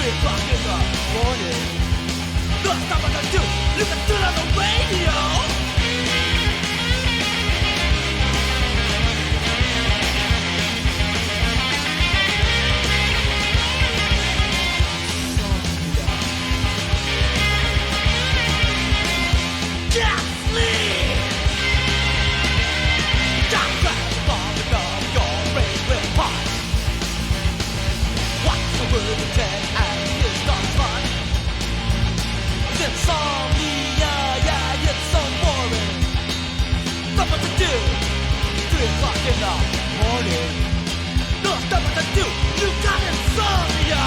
o'clock in the morning. Not stop what I do, you can turn on the radio. Insomnia, yeah, it's so boring. Stop what to do, 3 o'clock in the morning. No, stop what to do, you got insomnia.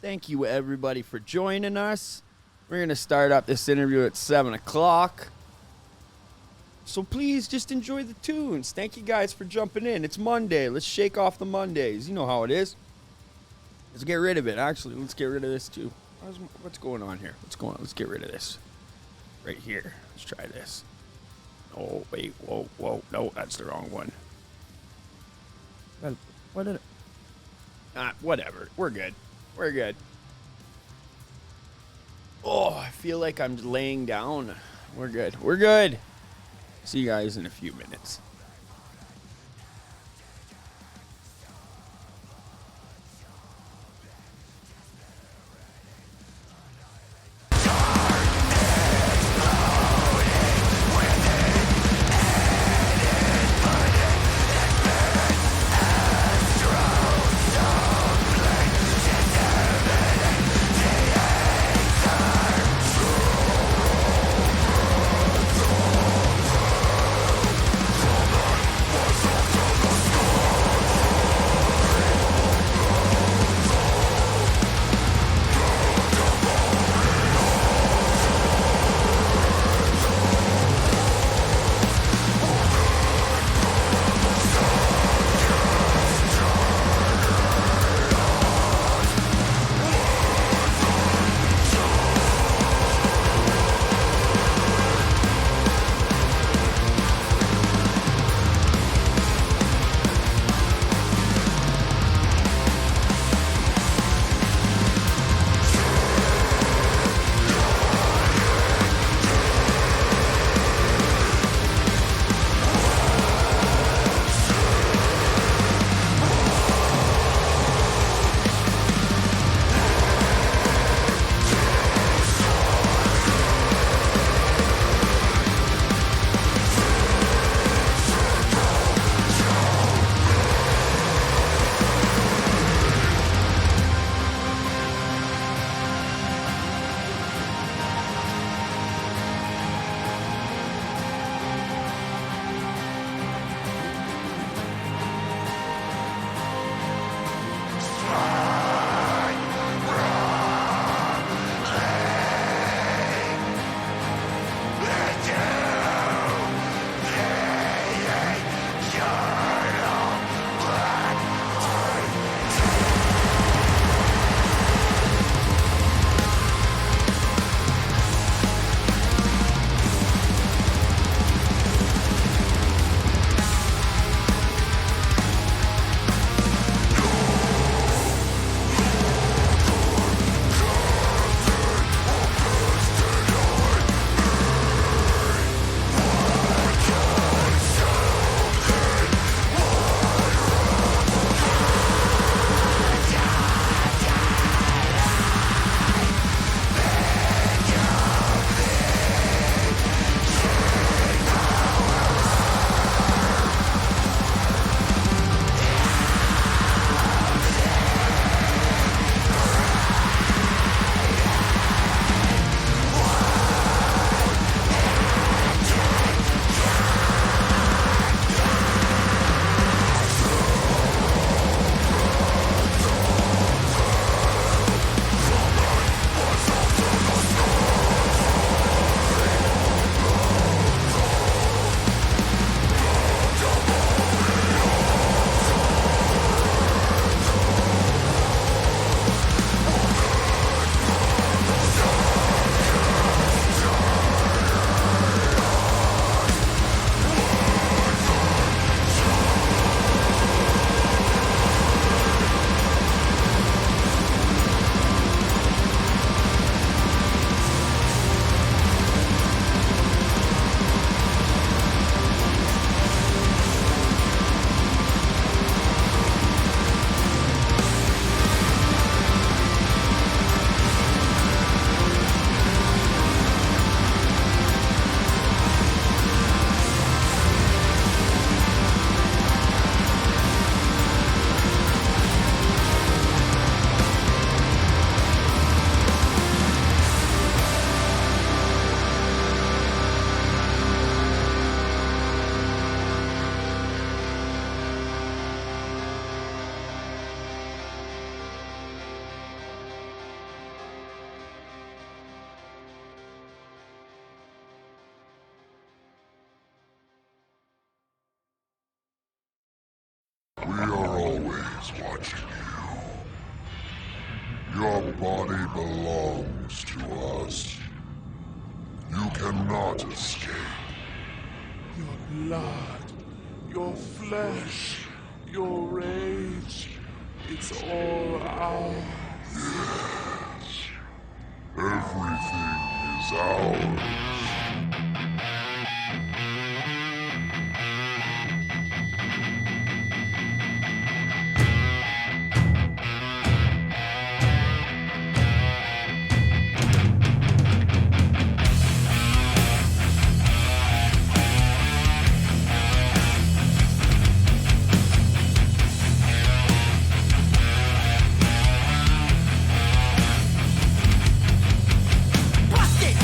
Thank you, everybody, for joining us. We're going to start up this interview at 7 o'clock. So please just enjoy the tunes. Thank you guys for jumping in. It's Monday. Let's shake off the Mondays. You know how it is. Let's get rid of it. Actually, let's get rid of this too. What's going on here? What's going on? Let's get rid of this. Right here. Let's try this. Oh, wait. Whoa, whoa. No, that's the wrong one. What did it? Whatever. We're good. We're good. Oh, I feel like I'm laying down. We're good. We're good. See you guys in a few minutes. Come We are always watching you. Your body belongs to us. You cannot escape. Your blood, your flesh, your rage, it's all ours. Yes. Everything is ours. Busted!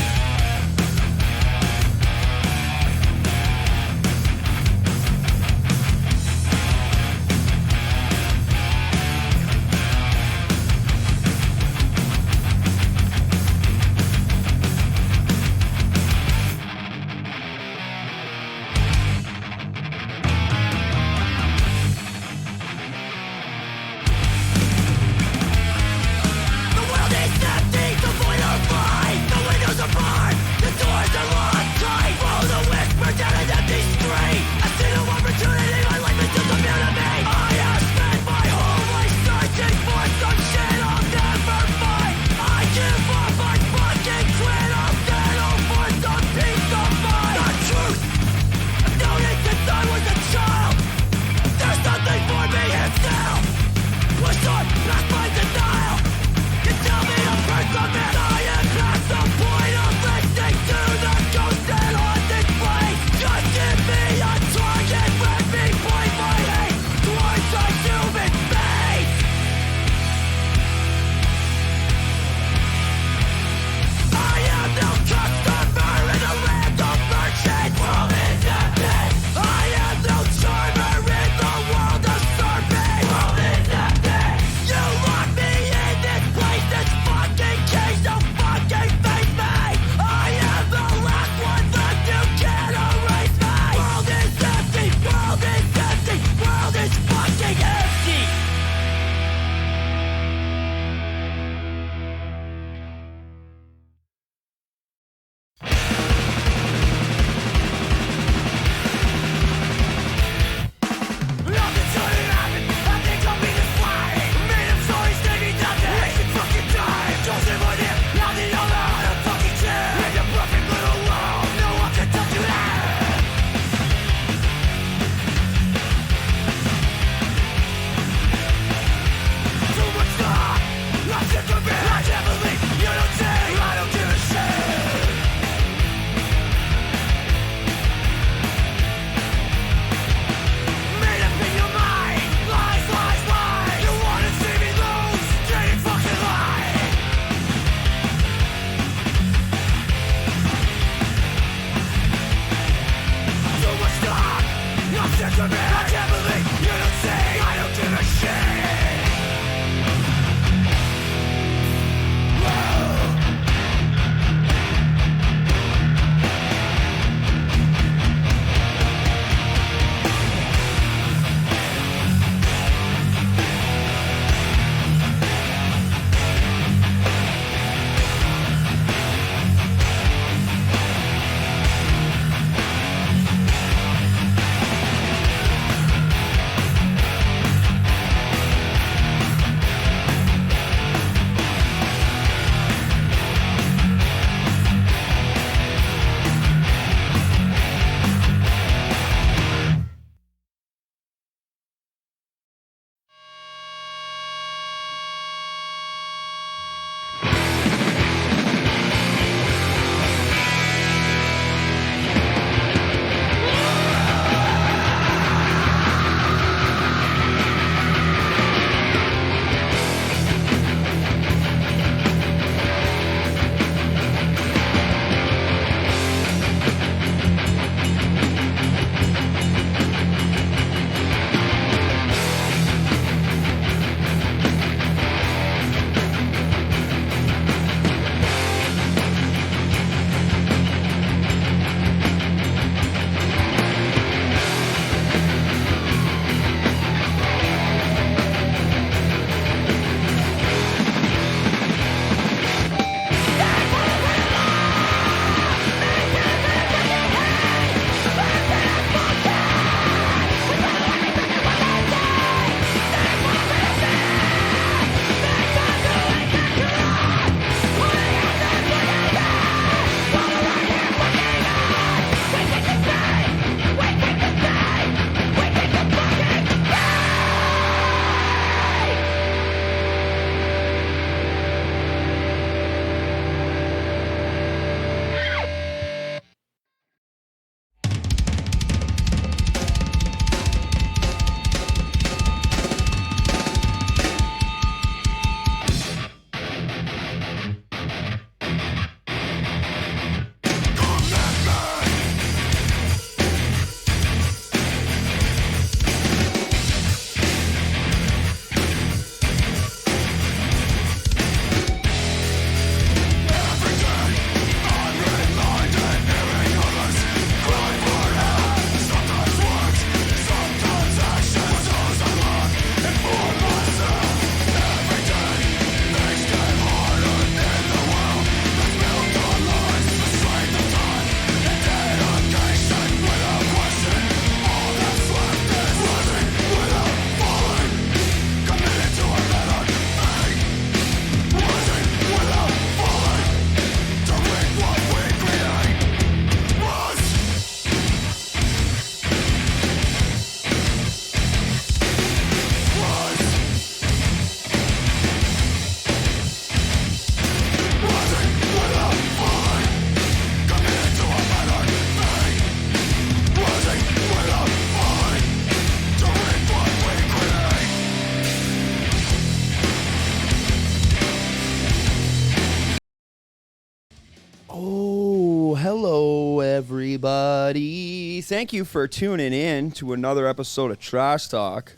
everybody. Thank you for tuning in to another episode of Trash Talk.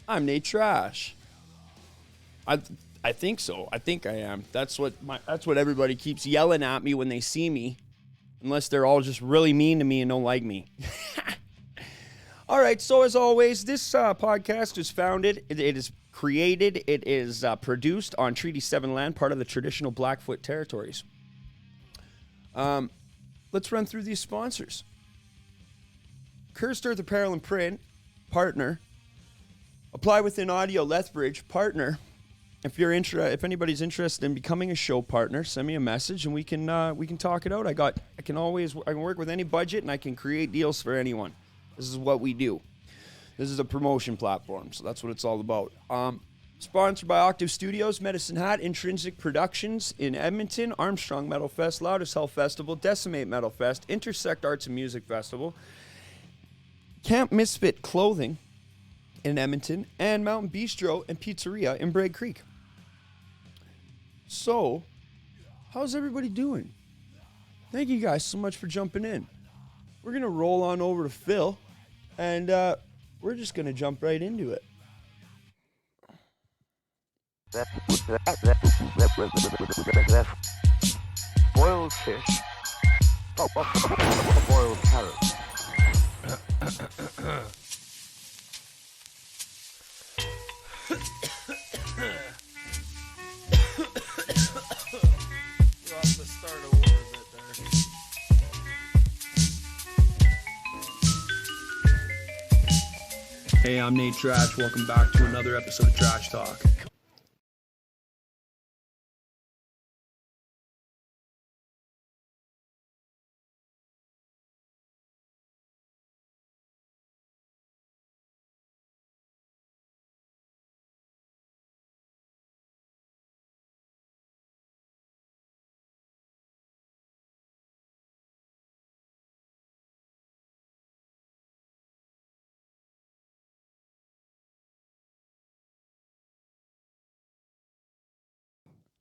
I'm Nate Trash. I think so. I think I am. That's what everybody keeps yelling at me when they see me, unless they're all just really mean to me and don't like me. All right. So as always, this podcast is founded. It is created. It is produced on Treaty 7 land, part of the traditional Blackfoot territories. Let's run through these sponsors. Cursed Earth Apparel and Print, partner. Apply Within Audio, Lethbridge, partner. If anybody's interested in becoming a show partner, send me a message and we can talk it out. I can work with any budget and I can create deals for anyone. This is what we do. This is a promotion platform, so that's what it's all about. Sponsored by Octave Studios, Medicine Hat, Intrinsic Productions in Edmonton, Armstrong Metal Fest, Loudest Hell Festival, Decimate Metal Fest, Intersect Arts and Music Festival, Camp Misfit Clothing in Edmonton, and Mountain Bistro and Pizzeria in Braid Creek. So, how's everybody doing? Thank you guys so much for jumping in. We're going to roll on over to Phil, and we're just going to jump right into it. Boiled fish. Boiled carrots. Hey, I'm Nate Trash. Welcome back to another episode of Trash Talk.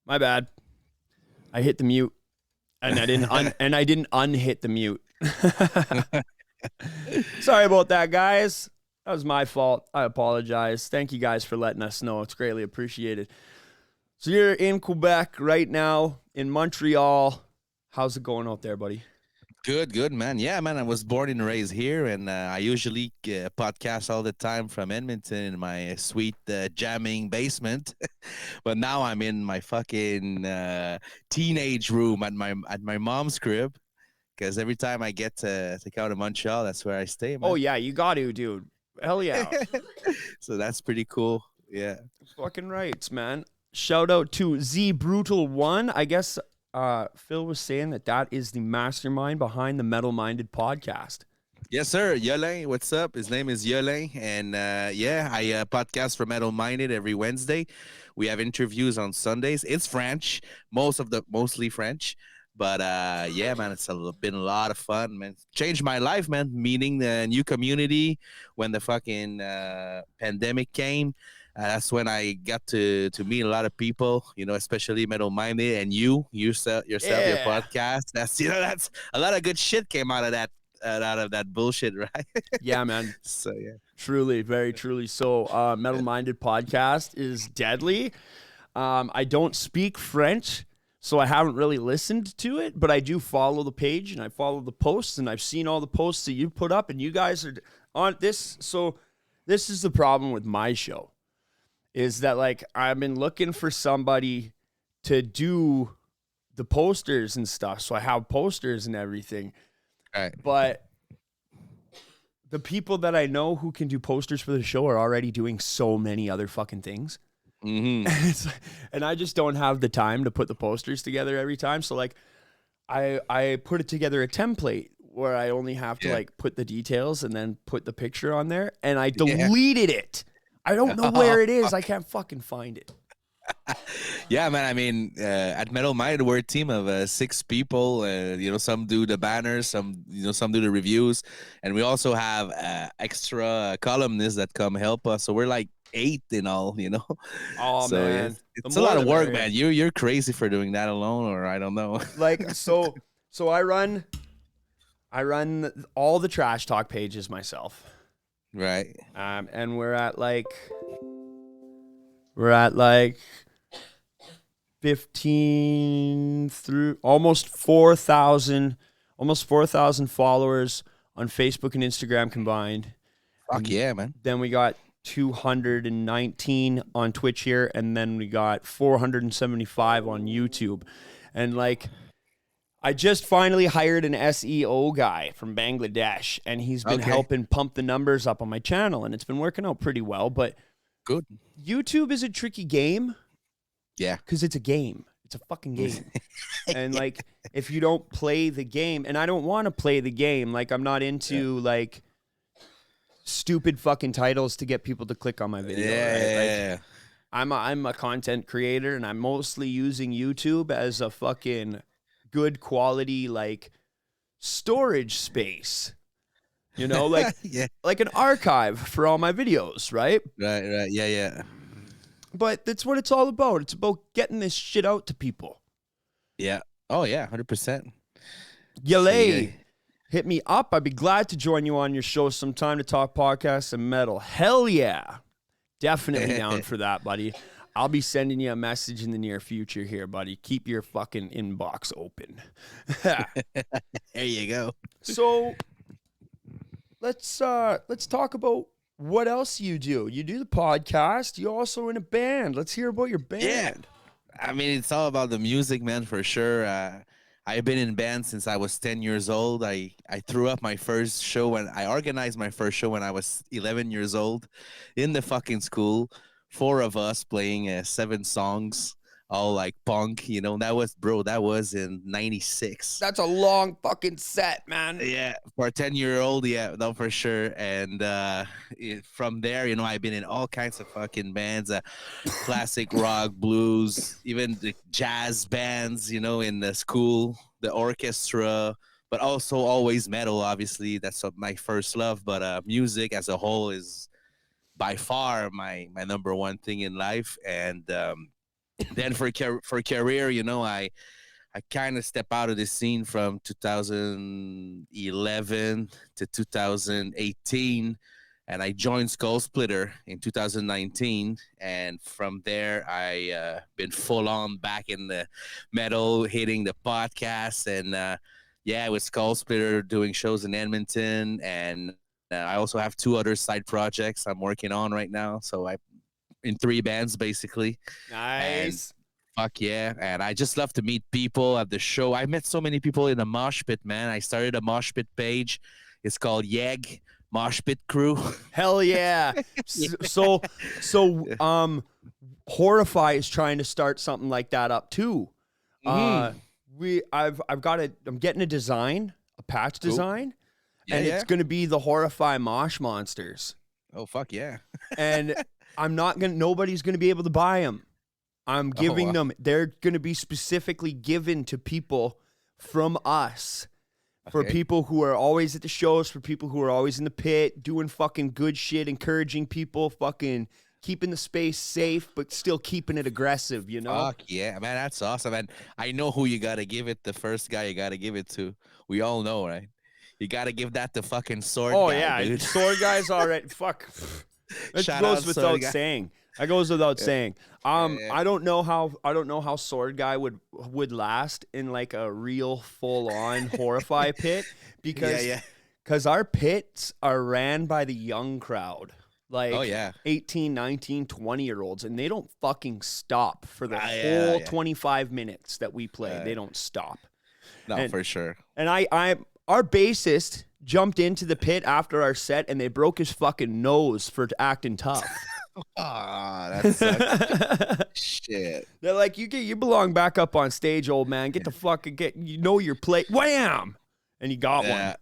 My bad. I hit the mute, and I didn't unhit the mute. Sorry about that, guys. That was my fault. I apologize. Thank you guys for letting us know. It's greatly appreciated. So you're in Quebec right now, in Montreal. How's it going out there, buddy? Good, man. Yeah, man, I was born and raised here, and I usually podcast all the time from Edmonton in my sweet jamming basement. But now I'm in my fucking teenage room at my mom's crib, because every time I get to come to Montreal, that's where I stay, man. Oh, yeah, you got to, dude. Hell yeah. So that's pretty cool. Yeah. Fucking rights, man. Shout out to Z Brutal One. I guess Phil was saying that is the mastermind behind the Metal Minded podcast. Yes, sir. Yolin, what's up? His name is Yolin. And I podcast for Metal Minded every Wednesday. We have interviews on Sundays. It's French, mostly French. But yeah, man, it's been a lot of fun, man. Changed my life, man. Meeting the new community when the fucking pandemic came. That's when I got to meet a lot of people, especially Metal Minded, and yourself, your podcast. That's a lot of good shit came out of that bullshit, right? Yeah, man. So yeah, truly, very truly. So, Metal Minded podcast is deadly. I don't speak French, so I haven't really listened to it, but I do follow the page and I follow the posts, and I've seen all the posts that you put up, and you guys are on this. So this is the problem with my show. Is that I've been looking for somebody to do the posters and stuff. So I have posters and everything. Right. But the people that I know who can do posters for the show are already doing so many other fucking things. Mm-hmm. And I just don't have the time to put the posters together every time. So I put it together a template where I only have to put the details and then put the picture on there. And I deleted it. I don't know where it is. I can't fucking find it. Yeah, man. I mean, at Metal Minded, we're a team of 6 people. Some do the banners, some do the reviews, and we also have extra columnists that come help us. So we're like 8 in all. Oh so, man, it's a lot of work, man. You're crazy for doing that alone, or I don't know. So I run all the trash talk pages myself. Right. And we're at like 15 through almost 4,000 followers on Facebook and Instagram combined. Fuck yeah, man. Then we got 219 on Twitch here, and then we got 475 on YouTube. And like, I just finally hired an SEO guy from Bangladesh, and he's been helping pump the numbers up on my channel, and it's been working out pretty well. But good. YouTube is a tricky game. Yeah. Because it's a game. It's a fucking game. And like, if you don't play the game, and I don't want to play the game, like I'm not into like stupid fucking titles to get people to click on my video. Yeah. Right? Like, I'm a content creator, and I'm mostly using YouTube as a fucking good quality like storage space. You know, like like an archive for all my videos, right? Right. Yeah. But that's what it's all about. It's about getting this shit out to people. Yeah. Oh yeah, 100%. Yale, hit me up. I'd be glad to join you on your show sometime to talk podcasts and metal. Hell yeah. Definitely down for that, buddy. I'll be sending you a message in the near future here, buddy. Keep your fucking inbox open. There you go. So let's talk about what else you do. You do the podcast. You're also in a band. Let's hear about your band. Yeah. I mean, it's all about the music, man, for sure. I've been in band since I was 10 years old. I threw up my first show when I organized my first show when I was 11 years old in the fucking school. 4 of us playing 7 songs, all like punk, you know. That was in 96. That's a long fucking set, man. Yeah, for a 10-year-old, yeah, no, for sure. And from there, you know, I've been in all kinds of fucking bands, classic rock, blues, even the jazz bands, you know, in the school, the orchestra, but also always metal, obviously. That's my first love. But music as a whole is by far my number one thing in life. And then for career, you know, I kind of step out of the scene from 2011 to 2018, and I joined SkullSplitter in 2019. And from there, I been full on back in the metal, hitting the podcast, and with SkullSplitter doing shows in Edmonton. And I also have 2 other side projects I'm working on right now. So I in 3 bands basically. Nice. Fuck yeah. And I just love to meet people at the show. I met so many people in the mosh pit, man. I started a mosh pit page. It's called Yeg Mosh Pit Crew. Hell yeah. So Horrify is trying to start something like that up too. I'm getting a design, a patch design, and it's going to be the Horrify Mosh Monsters. Oh fuck yeah. And nobody's going to be able to buy them. I'm giving them, they're going to be specifically given to people from us. For people who are always at the shows, for people who are always in the pit, doing fucking good shit, encouraging people, fucking keeping the space safe, but still keeping it aggressive, you know? Fuck yeah, man, that's awesome. And I know who you got to give it, the first guy you got to give it to. We all know, right? You got to give that to fucking Sword guy, yeah, dude. Sword guy's already, fuck. That goes without saying. That goes without saying. I don't know how Sword Guy would last in like a real full on Horrify pit because our pits are ran by the young crowd. Like 18, 19, 20-year-olds, and they don't fucking stop for the whole 25 minutes that we play. They don't stop. No, for sure. And our bassist jumped into the pit after our set, and they broke his fucking nose for acting tough. That sucks. Shit. They're like, you belong back up on stage, old man. Get the fucking your plate. Wham! And he got one.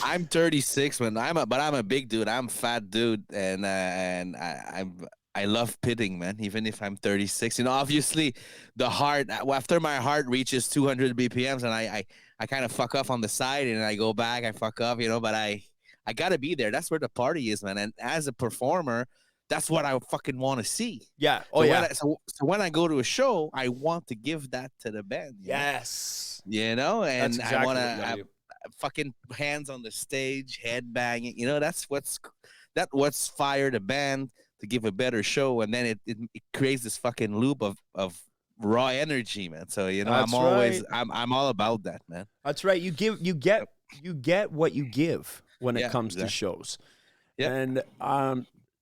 I'm 36, man. I'm a big dude. I'm a fat dude, and I love pitting, man. Even if I'm 36, you know, obviously the heart after my heart reaches 200 BPMs, and I kind of fuck off on the side, and I go back, I fuck up, you know, but I gotta be there. That's where the party is, man. And as a performer, that's what I fucking want to see. Yeah. So when I go to a show, I want to give that to the band. Yes. you know, and That's exactly I want what to you gotta have do. fucking hands on the stage, head banging. You know, that's what's fired a band to give a better show, and then it creates this fucking loop of raw energy, man. So you know, That's right. I'm all about that, man. That's right. You get what you give when it Yeah, comes to exactly. shows. Yep. And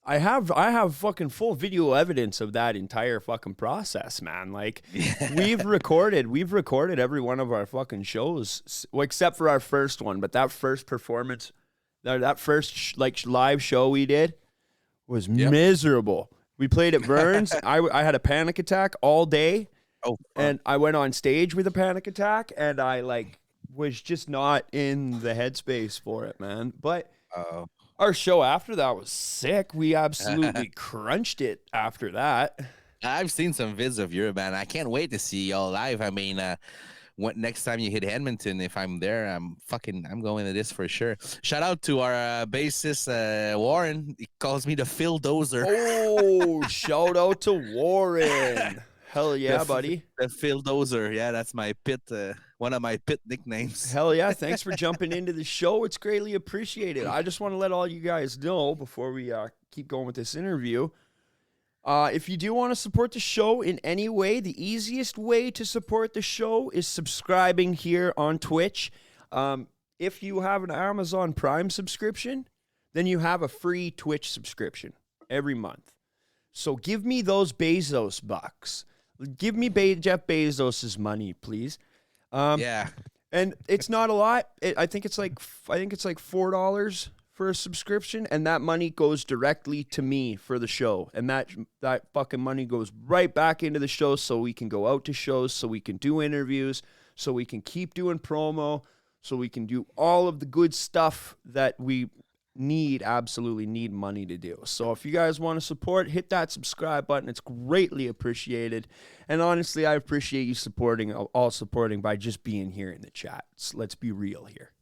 I have fucking full video evidence of that entire fucking process, man. Like we've recorded every one of our fucking shows, well, except for our first one. But that first performance, that first live show we did was Yep. miserable. We played at Burns. I had a panic attack all day, Oh, fuck. and I went on stage with a panic attack, and I was just not in the headspace for it, man. But Uh, our show after that was sick. We absolutely crunched it after that. I've seen some vids of your band. I can't wait to see y'all live. I mean, when next time you hit Edmonton, if I'm there, I'm going to this for sure. Shout out to our bassist Warren. He calls me the Phil Dozer. Oh, shout out to Warren. Hell yeah, buddy. The Phil Dozer. Yeah, that's my pit. One of my pit nicknames. Hell yeah. Thanks for jumping into the show. It's greatly appreciated. I just want to let all you guys know before we keep going with this interview. If you do want to support the show in any way, the easiest way to support the show is subscribing here on Twitch. If you have an Amazon Prime subscription, then you have a free Twitch subscription every month. So give me those Bezos bucks. Give me Jeff Bezos's money, please. Yeah. And it's not a lot. I think it's like $4 for a subscription, and that money goes directly to me for the show. And that fucking money goes right back into the show, so we can go out to shows, so we can do interviews, so we can keep doing promo, so we can do all of the good stuff that we absolutely need money to do. So if you guys want to support, hit that subscribe button. It's greatly appreciated. And honestly, I appreciate you supporting by just being here in the chat. So let's be real here.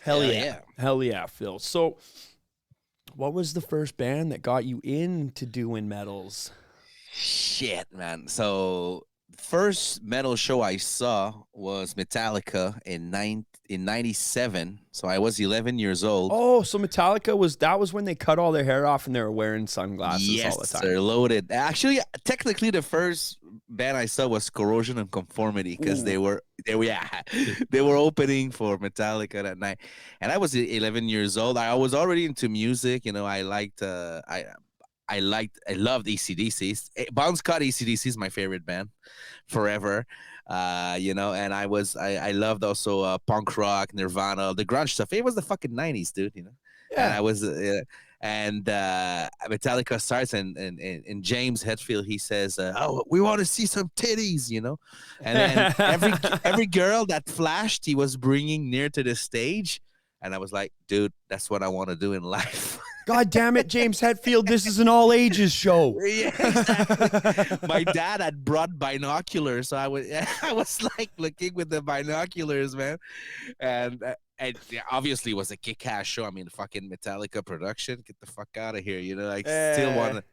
Hell yeah. Hell yeah, Phil. So what was the first band that got you into doing metals? Shit, man. So first metal show I saw was Metallica in 97. So I was 11 years old. Oh, so Metallica was when they cut all their hair off and they were wearing sunglasses all the time. Yes, they're loaded. Actually, technically, the first band I saw was Corrosion and Conformity because they were opening for Metallica that night, and I was 11 years old. I was already into music. You know, I loved AC/DC. Bon Scott AC/DC is my favorite band forever. You know, and I loved also punk rock, Nirvana, the grunge stuff. It was the fucking 90s, dude, you know. Yeah. And I was Metallica starts and James Hetfield, he says, "Oh, we want to see some titties," you know. And then every girl that flashed, he was bringing near to the stage, and I was like, dude, that's what I want to do in life. God damn it, James Hetfield, this is an all ages show. Yeah, exactly. My dad had brought binoculars, so I was like looking with the binoculars, man. And yeah, obviously it was a kick-ass show. I mean, fucking Metallica production, get the fuck out of here, you know. Like still want to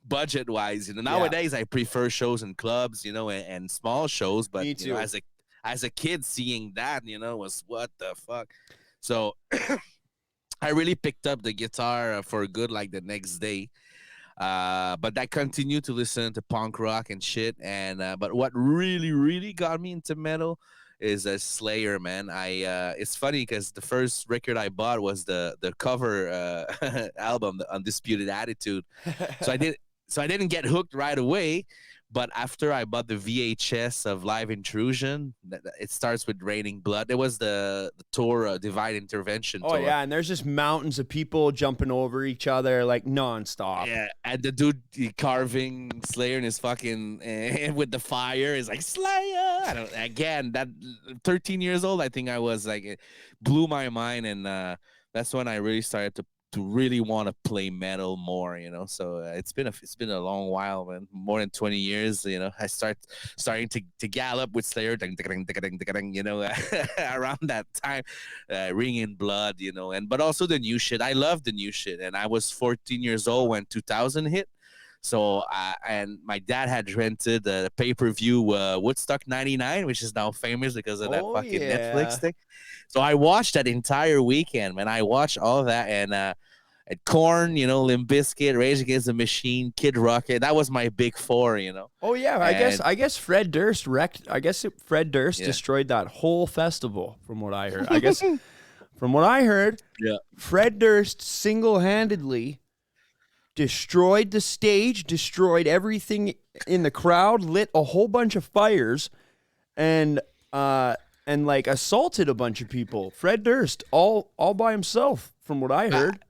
budget-wise, you know. Nowadays I prefer shows in clubs, you know, and small shows, but Me too. You know, as a kid seeing that, you know, was what the fuck. So I really picked up the guitar for good like the next day. But I continued to listen to punk rock and shit. And but what really, really got me into metal is a Slayer, man. It's funny because the first record I bought was the cover album, The Undisputed Attitude. So I didn't get hooked right away. But after I bought the VHS of Live Intrusion, it starts with Raining Blood. There was the tour, Divine Intervention tour. Oh, yeah, and there's just mountains of people jumping over each other like nonstop. Yeah, and the dude carving Slayer in his fucking with the fire is like, Slayer! That 13 years old, I think I was like, it blew my mind, and that's when I really started to really want to play metal more, you know. So it's been a long while, man. More than 20 years, you know. I starting to gallop with Slayer, you know, around that time, Ringing Blood, you know, but also the new shit. I love the new shit, and I was 14 years old when 2000 hit. So and my dad had rented the pay-per-view Woodstock '99, which is now famous because of that Oh, fucking yeah. Netflix thing. So I watched that entire weekend, man. I watched all that and at Korn, Limp Bizkit, Rage Against the Machine, Kid Rock. That was my big four. Oh yeah, And I guess Fred Durst wrecked. Fred Durst Yeah. destroyed that whole festival, from what I heard. I guess from what I heard, Yeah. Fred Durst single-handedly destroyed the stage, destroyed everything in the crowd, lit a whole bunch of fires, and like assaulted a bunch of people. Fred Durst, all by himself, from what I heard.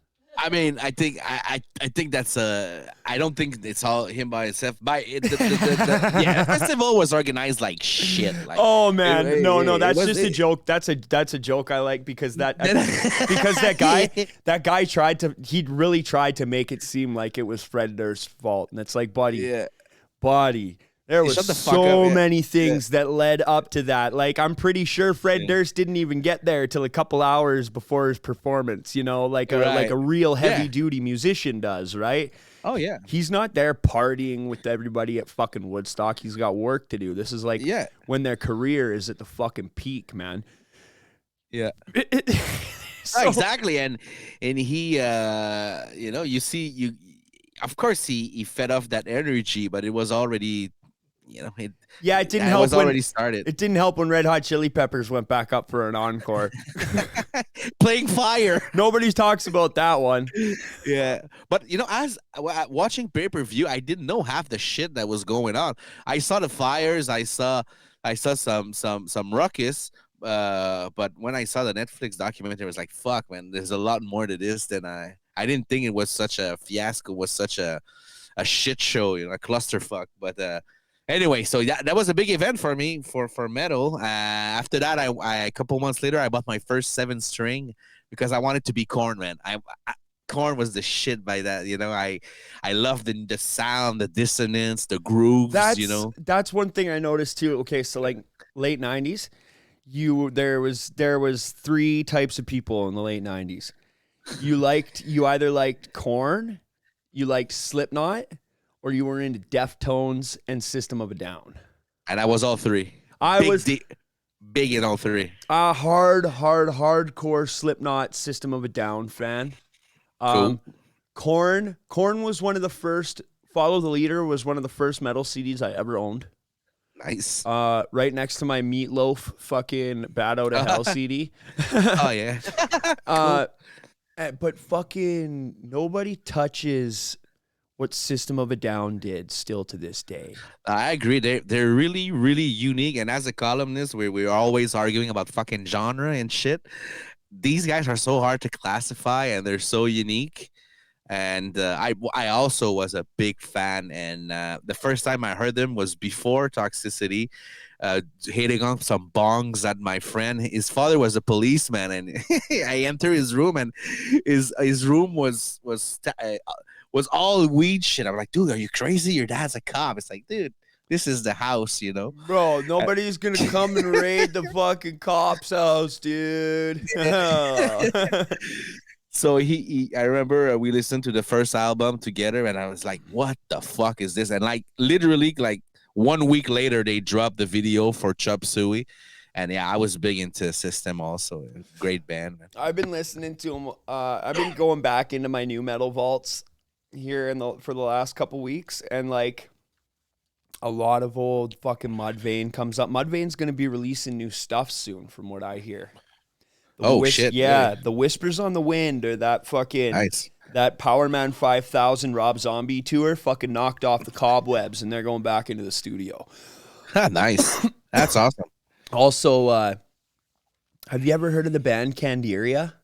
I mean, I think I think that's I don't think it's all him by himself. The festival was organized like shit. Like, Oh man, no, that's was- just a joke. That's a joke I like because that guy he really tried to make it seem like it was Fred Durst's fault, and it's like, buddy, there was shut the fuck so up, yeah. many things that led up to that. Like, I'm pretty sure Fred Durst didn't even get there till a couple hours before his performance. Like a real heavy duty musician does, right? Oh yeah. He's not there partying with everybody at fucking Woodstock. He's got work to do. This is like when their career is at the fucking peak, man. Yeah. So- Exactly. And he of course he fed off that energy, but it was already it didn't it help was when already started. it didn't help when Red Hot Chili Peppers went back up for an encore. Playing Fire. Nobody talks about that one. Yeah, but as watching pay-per-view, I didn't know half the shit that was going on. I saw the fires, I saw some ruckus, but when I saw the Netflix documentary, I was like, fuck, man, there's a lot more to this than I didn't think it was such a fiasco, was such a shit show, a clusterfuck. But anyway, so that was a big event for me for metal. After that, I a couple months later, I bought my first 7-string because I wanted to be Korn, man. Korn was the shit by that, I love the sound, the dissonance, the grooves, That's one thing I noticed too. Okay, so like late 90s, there was 3 types of people in the late 90s. You either liked Korn, you liked Slipknot, or you were into Deftones and System of a Down. And I was all 3. I was big in all 3. a hardcore Slipknot, System of a Down fan. Cool. Korn was one of the first. Follow the Leader was one of the first metal CDs I ever owned. Nice. Right next to my Meatloaf fucking Bad Out of Hell CD. Oh yeah. But fucking nobody touches what System of a Down did still to this day. I agree. They're really, really unique. And as a columnist, we're always arguing about fucking genre and shit. These guys are so hard to classify, and they're so unique. And I also was a big fan. And the first time I heard them was before Toxicity, hitting on some bongs at my friend. His father was a policeman, and I enter his room, and his room was all weed shit. I'm like, dude, are you crazy? Your dad's a cop. It's like, dude, this is the house, Bro, nobody's gonna come and raid the fucking cop's house, dude. So I remember we listened to the first album together, and I was like, what the fuck is this? And like literally like 1 week later, they dropped the video for Chop Suey. And yeah, I was big into System also. Great band, man. I've been listening to them. I've been going back into my new metal vaults here for the last couple weeks, and like a lot of old fucking Mudvayne comes up. Mudvayne's gonna be releasing new stuff soon, from what I hear. Shit! Yeah, really? the Whispers on the Wind, or that fucking Nice. that Power Man 5000 Rob Zombie tour fucking knocked off the cobwebs, and they're going back into the studio. Nice. That's awesome. Also, have you ever heard of the band Candiria?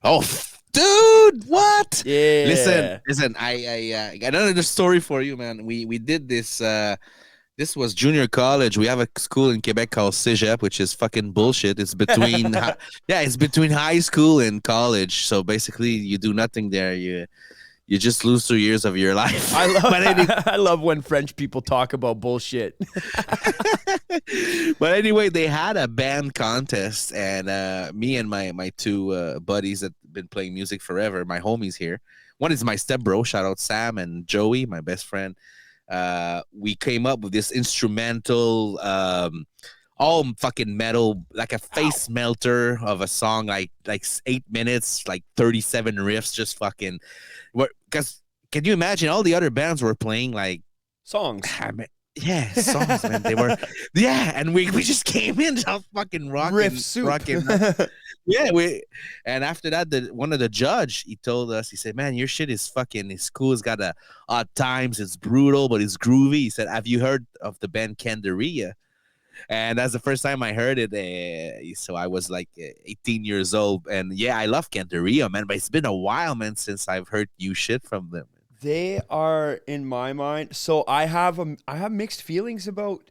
Oh, dude, what? Yeah. Listen. I got another story for you, man. We did this. This was junior college. We have a school in Quebec called Cégep, which is fucking bullshit. It's between it's between high school and college. So basically, you do nothing there. You you just lose 2 years of your life. I love But I love when French people talk about bullshit. But anyway, they had a band contest, and me and my two buddies that been playing music forever, my homies here. One is my stepbro, shout out Sam, and Joey, my best friend. We came up with this instrumental, all fucking metal, like a face melter of a song, like 8 minutes, like 37 riffs, just fucking. Because can you imagine all the other bands were playing like Songs. Yeah, songs, man. They were, and we just came in just fucking rocking, Riff soup. rocking. Yeah, and after that, one of the judge, he told us, he said, "Man, your shit is fucking. It's cool. It's got odd times. It's brutal, but it's groovy." He said, "Have you heard of the band Canderia?" And that's the first time I heard it. So I was like 18 years old, and yeah, I love Canderia, man. But it's been a while, man, since I've heard new shit from them. They are in my mind. So I have mixed feelings about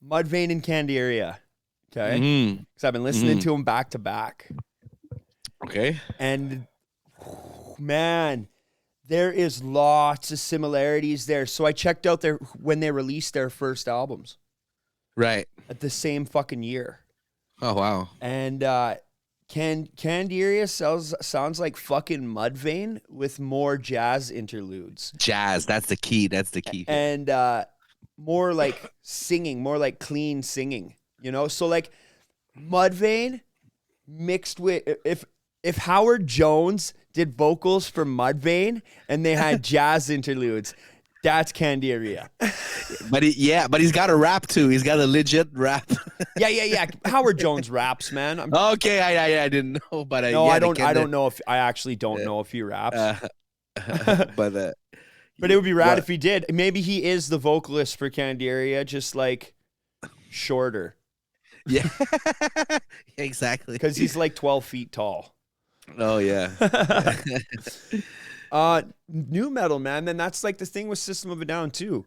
Mudvayne and Canderia. Okay, because I've been listening to them back to back. Okay, and man, there is lots of similarities there. So I checked out when they released their first albums, right, at the same fucking year. Oh wow, and Canderia sounds like fucking Mudvayne with more jazz interludes. Jazz, that's the key. That's the key. And more like singing, more like clean singing. You know, so like Mudvayne mixed with if Howard Jones did vocals for Mudvayne and they had jazz interludes, that's Canderia. But he's got a rap too. He's got a legit rap. Yeah. Howard Jones raps, man. Okay, I didn't know, but I don't know if I actually don't know if he raps. But it would be rad if he did. Maybe he is the vocalist for Canderia, just like shorter. Yeah, exactly. Because he's like 12 feet tall. Oh yeah. New metal, man. Then that's like the thing with System of a Down too.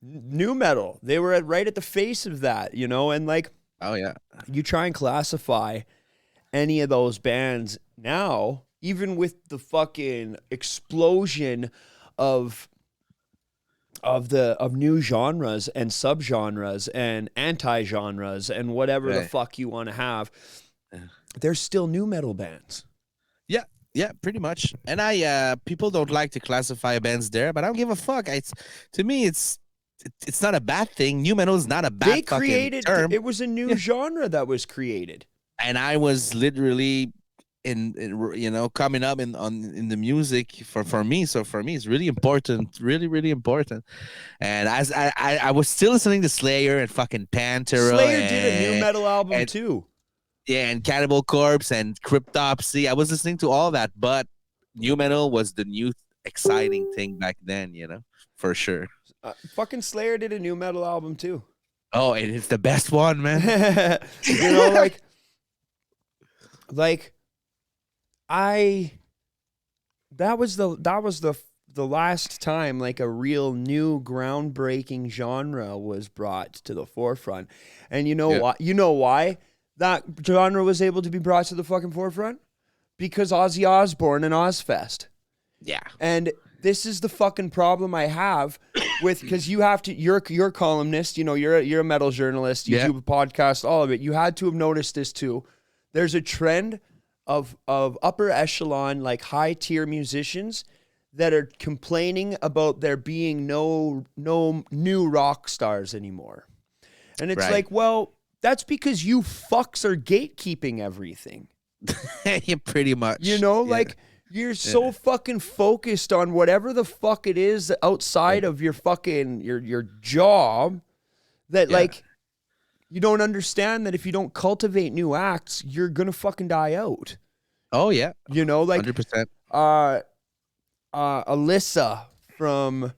New metal, they were right at the face of that, you know. And like, oh yeah, you try and classify any of those bands now, even with the fucking explosion of new genres and subgenres and anti-genres and whatever the fuck you want to have, there's still new metal bands. Yeah, pretty much. And people don't like to classify bands there, but I don't give a fuck. To me, it's not a bad thing. New metal is not a bad fucking term. It was a new genre that was created. And I was literally in coming up in the music for me. So for me, it's really important, really, really important. And as I was still listening to Slayer and fucking Pantera. Slayer did a new metal album too. Yeah, and Cannibal Corpse and Cryptopsy. I was listening to all that, but new metal was the new exciting thing back then, for sure. Fucking Slayer did a new metal album too. Oh, and it's the best one, man. That was the last time like a real new groundbreaking genre was brought to the forefront. And why? You know why that genre was able to be brought to the fucking forefront? Because Ozzy Osbourne and Ozfest. Yeah. And this is the fucking problem I have with, because you're a columnist, you're a metal journalist, you do a podcast, all of it. You had to have noticed this too. There's a trend of upper echelon, like high tier musicians that are complaining about there being no new rock stars anymore. And it's like, well, that's because you fucks are gatekeeping everything. Yeah, pretty much. You're so fucking focused on whatever the fuck it is outside of your fucking your job that like you don't understand that if you don't cultivate new acts, you're gonna fucking die out. Oh yeah. 100%. Alyssa from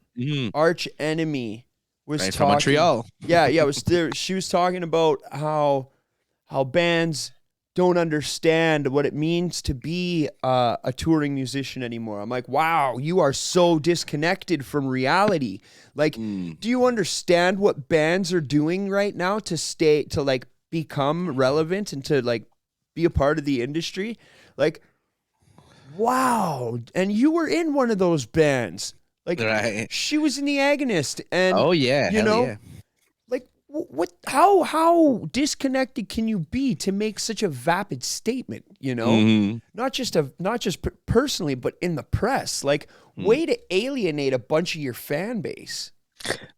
Arch Enemy was talking from Montreal. Yeah, it was there. She was talking about how bands don't understand what it means to be a touring musician anymore. I'm like, wow, you are so disconnected from reality. Like, do you understand what bands are doing right now to like become relevant and to like be a part of the industry? Like, Wow. And you were in one of those bands. Like, Right. she was in the Agonist. And, Oh yeah, you hell know, yeah. like, what, how disconnected can you be to make such a vapid statement, you know? Mhm. Not just personally, but in the press. Like, way to alienate a bunch of your fan base.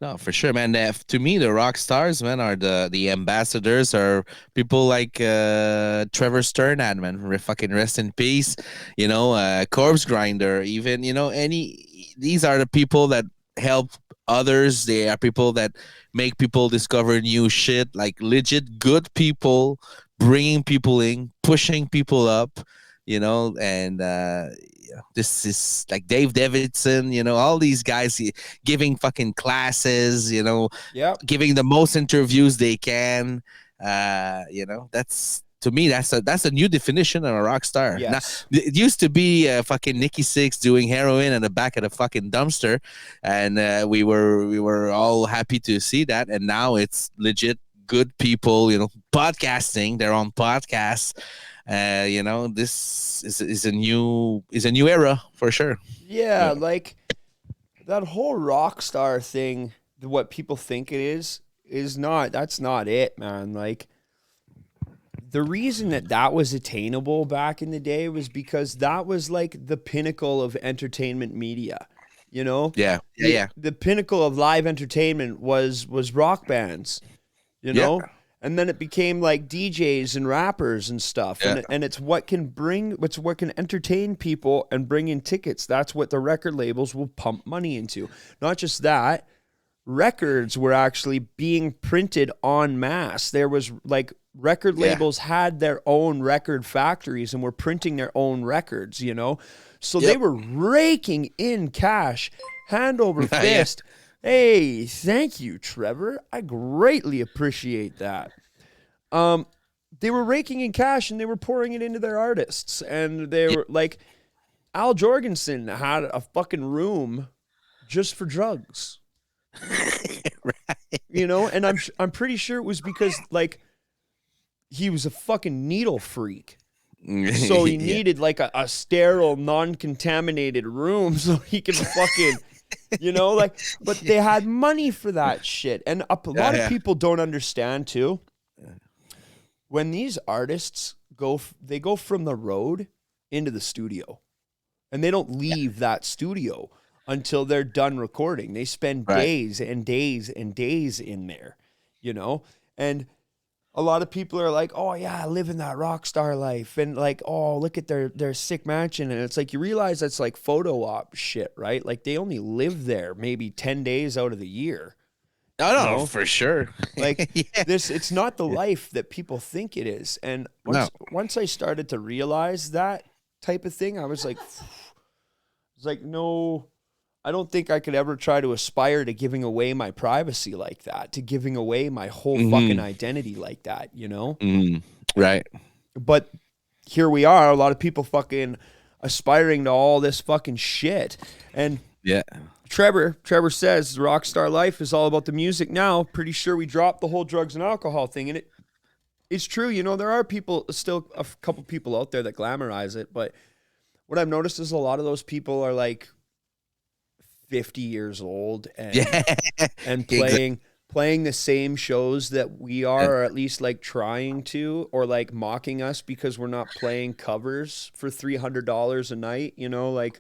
No, for sure, man. To me, the rock stars, man, are the ambassadors, are people like Trevor Sternad, man. Fucking rest in peace. You know, Corpse Grinder, even, you know, these are the people that help others. They are people that make people discover new shit, like legit good people, bringing people in, pushing people up, you know, and this is like Dave Davidson, you know, all these guys giving fucking classes, you know, Yep. giving the most interviews they can. You know, that's, to me, that's a new definition of a rock star. Yes. Now, it used to be fucking Nikki Sixx doing heroin in the back of the fucking dumpster, and we were all happy to see that. And now it's legit good people, you know, podcasting their own podcasts. You know, this is a new era for sure. Yeah, like that whole rock star thing, what people think it is not, that's not it, man. Like, the reason that was attainable back in the day was because that was like the pinnacle of entertainment media, you know? Yeah. The pinnacle of live entertainment was rock bands, you know? And then it became like DJs and rappers and stuff. Yeah. And it's what can entertain people and bring in tickets. That's what the record labels will pump money into. Not just that, records were actually being printed en masse. There was like record labels had their own record factories and were printing their own records, you know? So they were raking in cash, hand over fist. Hey, thank you, Trevor. I greatly appreciate that. They were raking in cash and they were pouring it into their artists. And they were like, Al Jorgensen had a fucking room just for drugs. You know, and I'm pretty sure it was because like he was a fucking needle freak. So he needed like a sterile, non-contaminated room so he could fucking, you know, like, but they had money for that shit. And a lot of people don't understand too. When these artists they go from the road into the studio, and they don't leave that studio until they're done recording. They spend days and days and days in there, you know? And a lot of people are like, oh yeah, I live in that rock star life. And like, oh, look at their sick mansion. And it's like, you realize that's like photo op shit, right? Like they only live there maybe 10 days out of the year. Oh, no, you know? For sure. Like it's not the life that people think it is. And once I started to realize that type of thing, I was like, no, I don't think I could ever try to aspire to giving away my privacy like that, to giving away my whole fucking identity like that, you know? Right. But here we are, a lot of people fucking aspiring to all this fucking shit. And Trevor says the rock star life is all about the music now. Pretty sure we dropped the whole drugs and alcohol thing. And it's true, you know, there are still a couple people out there that glamorize it. But what I've noticed is a lot of those people are like 50 years old and playing the same shows that we are, or at least like trying to, or like mocking us because we're not playing covers for $300 a night, you know, like.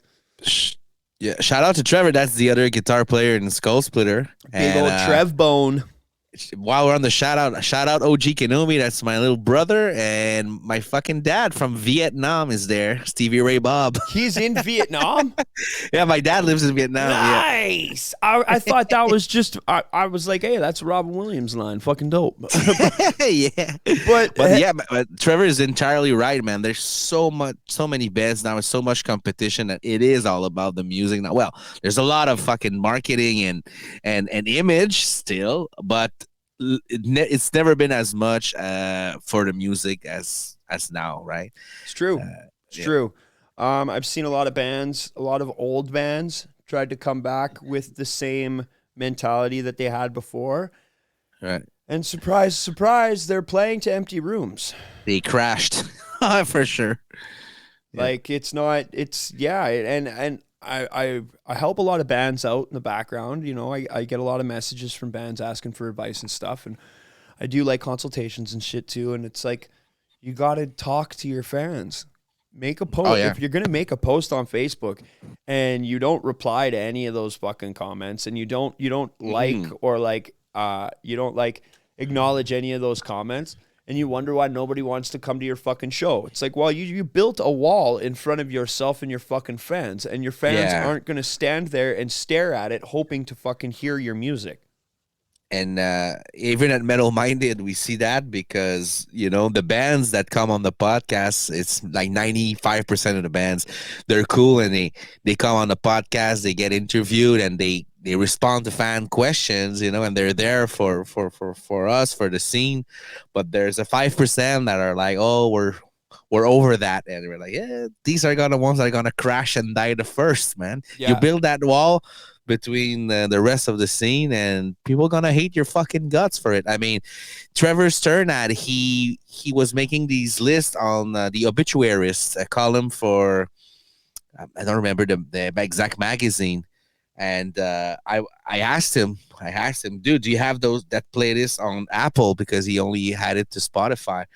Yeah, shout out to Trevor. That's the other guitar player in SkullSplitter. Big old Trev Bone. While we're on the shout out OG Kenobi. That's my little brother, and my fucking dad from Vietnam is there. Stevie Ray Bob. He's in Vietnam? Yeah, my dad lives in Vietnam. Nice. Yeah. I thought that was just, I was like, hey, that's Robin Williams' line. Fucking dope. Yeah. But Trevor is entirely right, man. There's so many bands now, and so much competition that it is all about the music now. Well, there's a lot of fucking marketing and image still, but it's never been as much for the music as now, right? It's true. It's true. I've seen a lot of bands, a lot of old bands tried to come back with the same mentality that they had before. Right. And surprise, surprise, they're playing to empty rooms. They crashed. For sure. Like it's not. It's and I help a lot of bands out in the background. You know, I get a lot of messages from bands asking for advice and stuff, and I do like consultations and shit too. And it's like you got to talk to your fans. Make a post. If you're gonna make a post on Facebook and you don't reply to any of those fucking comments, and you don't like or like you don't like acknowledge any of those comments, and you wonder why nobody wants to come to your fucking show. It's like, well, you built a wall in front of yourself and your fucking fans, and your fans aren't gonna stand there and stare at it hoping to fucking hear your music. And even at Metal Minded, we see that because, you know, the bands that come on the podcast, it's like 95% of the bands, they're cool, and they come on the podcast, they get interviewed, and they respond to fan questions, you know, and they're there for us, for the scene. But there's a 5% that are like, oh, we're over that, and we're like, yeah, these are the ones that are gonna crash and die the first, man. You build that wall between the rest of the scene, and people gonna hate your fucking guts for it. I mean, Trevor Sternad, he was making these lists on the Obituarist, a column for I don't remember the exact magazine, and I asked him, dude, do you have that playlist on Apple? Because he only had it to Spotify,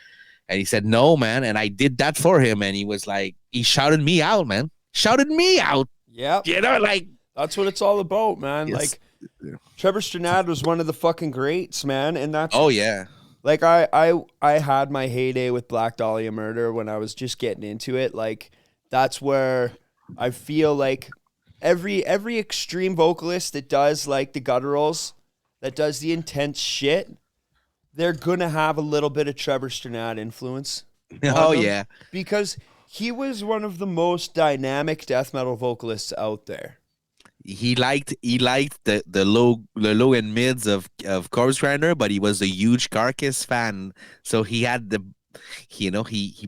and he said no, man. And I did that for him, and he was like, he shouted me out, man, Yeah, you know, like. That's what it's all about, man. Yes. Like Trevor Sternad was one of the fucking greats, man. And that's like I had my heyday with Black Dahlia Murder when I was just getting into it. Like that's where I feel like every extreme vocalist that does like the gutturals, that does the intense shit, they're gonna have a little bit of Trevor Sternad influence. Oh yeah. Because he was one of the most dynamic death metal vocalists out there. He liked the low and mids of Corpse Grinder, but he was a huge Carcass fan, so he had he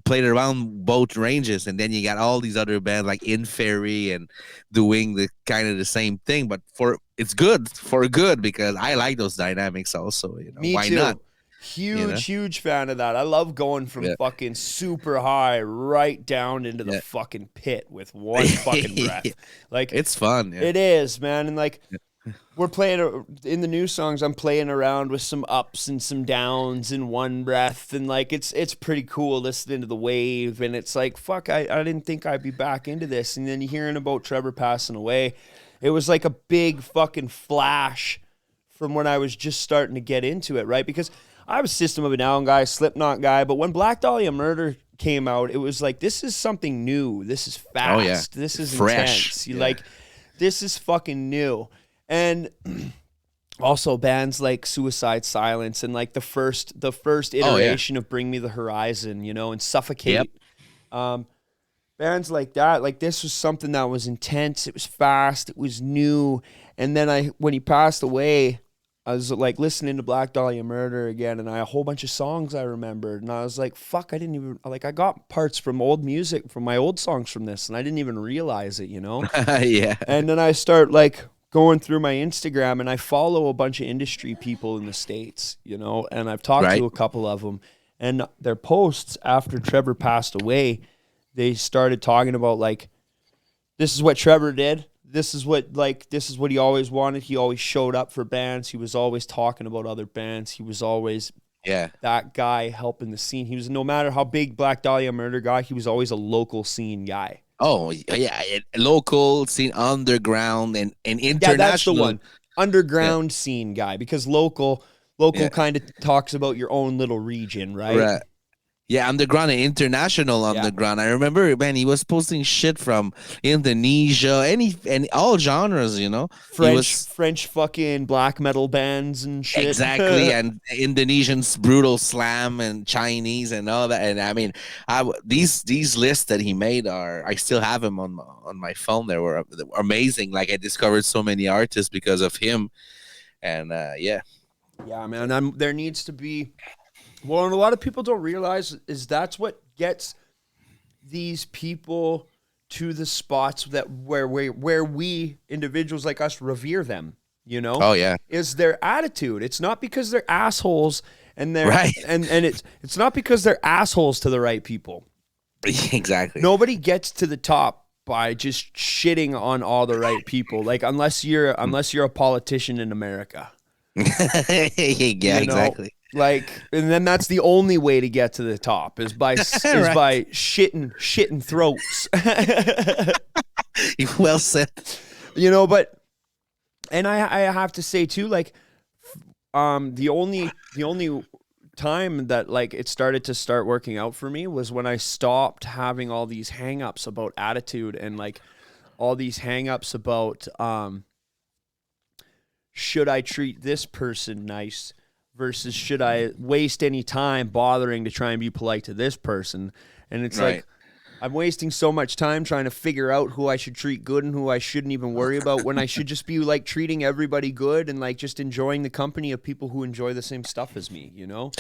played around both ranges. And then you got all these other bands like Inferi and doing the kind of the same thing, but it's good because I like those dynamics also. You know, Me why too. not? Huge fan of that. I love going from fucking super high right down into the fucking pit with one fucking breath. Like it's fun. It is, man. And like we're playing in the new songs, I'm playing around with some ups and some downs in one breath, and like it's pretty cool listening to the wave. And it's like, fuck, I didn't think I'd be back into this. And then hearing about Trevor passing away, it was like a big fucking flash from when I was just starting to get into it, right? Because I was System of a Down guy, Slipknot guy, but when Black Dahlia Murder came out, it was like, this is something new. This is fast. Oh, yeah. This is fresh. Intense. Like, this is fucking new. And also bands like Suicide Silence and like the first iteration of Bring Me the Horizon, you know, and Suffocate. Bands like that, like this was something that was intense. It was fast. It was new. And then when he passed away, I was like listening to Black Dahlia Murder again, and a whole bunch of songs I remembered, and I was like, fuck, I didn't even, like, I got parts from old music, from my old songs from this, and I didn't even realize it, you know? Yeah. And then I start like going through my Instagram, and I follow a bunch of industry people in the States, you know, and I've talked to a couple of them, and their posts after Trevor passed away, they started talking about like, this is what Trevor did. This is what he always wanted. He always showed up for bands. He was always talking about other bands. He was always that guy helping the scene. He was, no matter how big Black Dahlia Murder guy, he was always a local scene guy. Oh, yeah. Local scene, underground, and international. Yeah, that's the one. Underground scene guy, because local kind of talks about your own little region, right? Right. Yeah, underground and international underground. I remember, man, he was posting shit from Indonesia, and all genres, you know. French fucking black metal bands and shit. Exactly, and Indonesian's brutal slam and Chinese and all that. And I mean, these lists that he made I still have them on my phone. They were amazing. Like I discovered so many artists because of him, and yeah, man. There needs to be. Well, and a lot of people don't realize is that's what gets these people to the spots that where we individuals like us revere them, you know? Oh yeah. Is their attitude. It's not because they're assholes and they're and it's not because they're assholes to the right people. Exactly. Nobody gets to the top by just shitting on all the right people. Like unless you're a politician in America. Yeah, You know, exactly. like, and then that's the only way to get to the top is by Right. by shitting throats. Well said. You know, but and I have to say too, like, the only time that like it started to start working out for me was when I stopped having all these hangups about attitude and like all these hangups about should I treat this person nice versus should I waste any time bothering to try and be polite to this person. And it's Right. like I'm wasting so much time trying to figure out who I should treat good and who I shouldn't even worry about when I should just be like treating everybody good and like just enjoying the company of people who enjoy the same stuff as me, you know?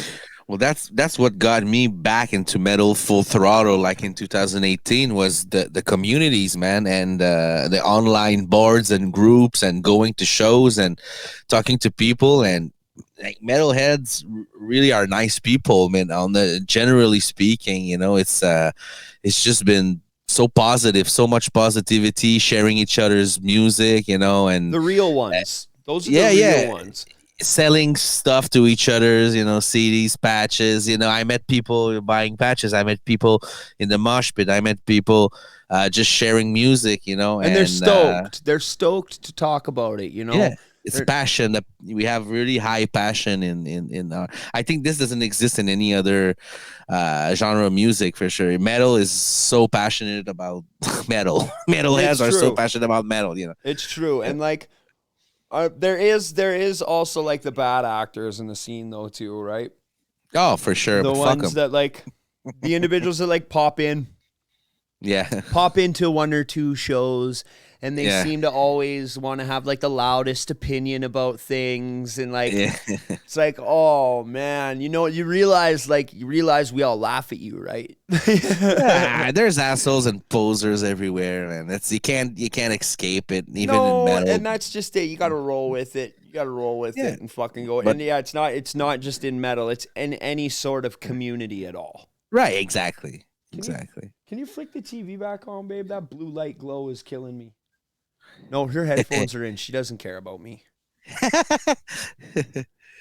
Well, that's what got me back into metal full throttle, like in 2018, was the communities, man, and the online boards and groups, and going to shows and talking to people, and like metalheads really are nice people, man. On the generally speaking, it's just been so positive, so much positivity, sharing each other's music, and The real ones. Those are yeah, the real yeah. ones. Selling stuff to each other's, CDs, patches. I met people buying patches. I met people in the mosh pit. I met people just sharing music, And they're stoked. They're stoked to talk about it, you know? yeah, it's They're- passion. That we have really high passion in our. I think this doesn't exist in any other genre of music for sure. Metal is so passionate about metal. Metalheads are so true. passionate about metal. It's true. And like there is also like the bad actors in the scene though too, right? Oh, for sure. The But fuck ones 'em. that like the individuals that like pop into one or two shows and they Yeah. seem to always want to have like the loudest opinion about things and like Yeah. it's like, oh man, you realize we all laugh at you, right? There's assholes and posers everywhere, man. That's you can't escape it, even in No, metal. and that's just it. You got to roll with it. You got to roll with Yeah. it and fucking go. But- And yeah, it's not just in metal. It's in any sort of community at all. Right, exactly. Exactly. Can you flick the TV back on, babe? That blue light glow is killing me. No, her headphones are in. She doesn't care about me.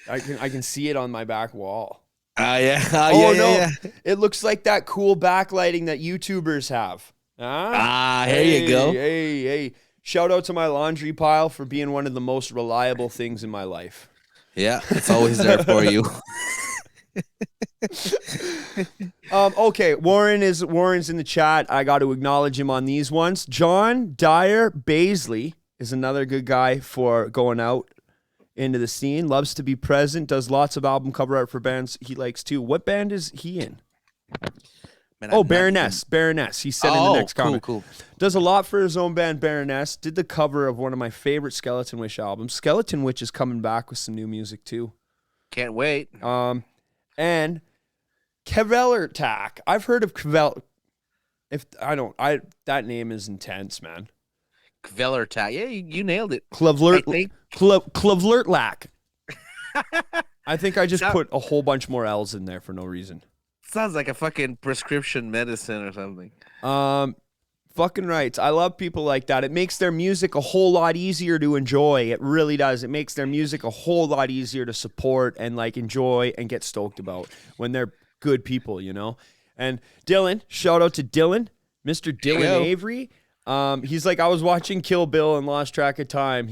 I can see it on my back wall. Yeah. Oh, yeah, no. yeah. It looks like that cool backlighting that YouTubers have. Huh? Here you go. Hey. Shout out to my laundry pile for being one of the most reliable things in my life. Yeah, it's always there for you. Okay, Warren's in the chat. I got to acknowledge him on these ones. John Dyer Baisley is another good guy for going out into the scene. Loves to be present. Does lots of album cover art for bands he likes too. What band is he in? Man, Oh, I'm not- Baroness. He said in the Oh, next comment. cool. Does a lot for his own band, Baroness. Did the cover of one of my favorite Skeleton Wish albums. Skeleton Witch is coming back with some new music too. Can't wait. And Kvelertak. I've heard of Kvel. That name is intense, man. Kvelertak. Yeah, you nailed it. I Klavlert, think. Klavlertlak. I think I just So- put a whole bunch more L's in there for no reason. Sounds like a fucking prescription medicine or something. Fucking rights. I love people like that. It makes their music a whole lot easier to enjoy. It really does. It makes their music a whole lot easier to support and like enjoy and get stoked about when they're good people, you know? And Dylan, shout out to Dylan, Mr. Dylan Yo. Avery. He's like, I was watching Kill Bill and lost track of time.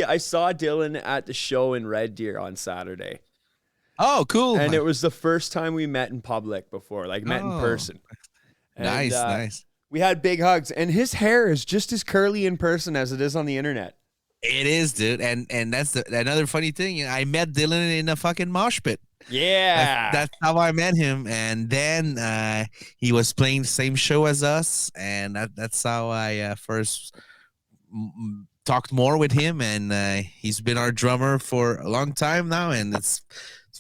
I saw Dylan at the show in Red Deer on Saturday. Oh, cool. And it was the first time we met in public before, like met in Oh. person. And, Nice. We had big hugs, and his hair is just as curly in person as it is on the internet. It is, dude. And that's another funny thing. I met Dylan in a fucking mosh pit. Yeah. That's how I met him. And then he was playing the same show as us. And that's how I first talked more with him. And he's been our drummer for a long time now. And it's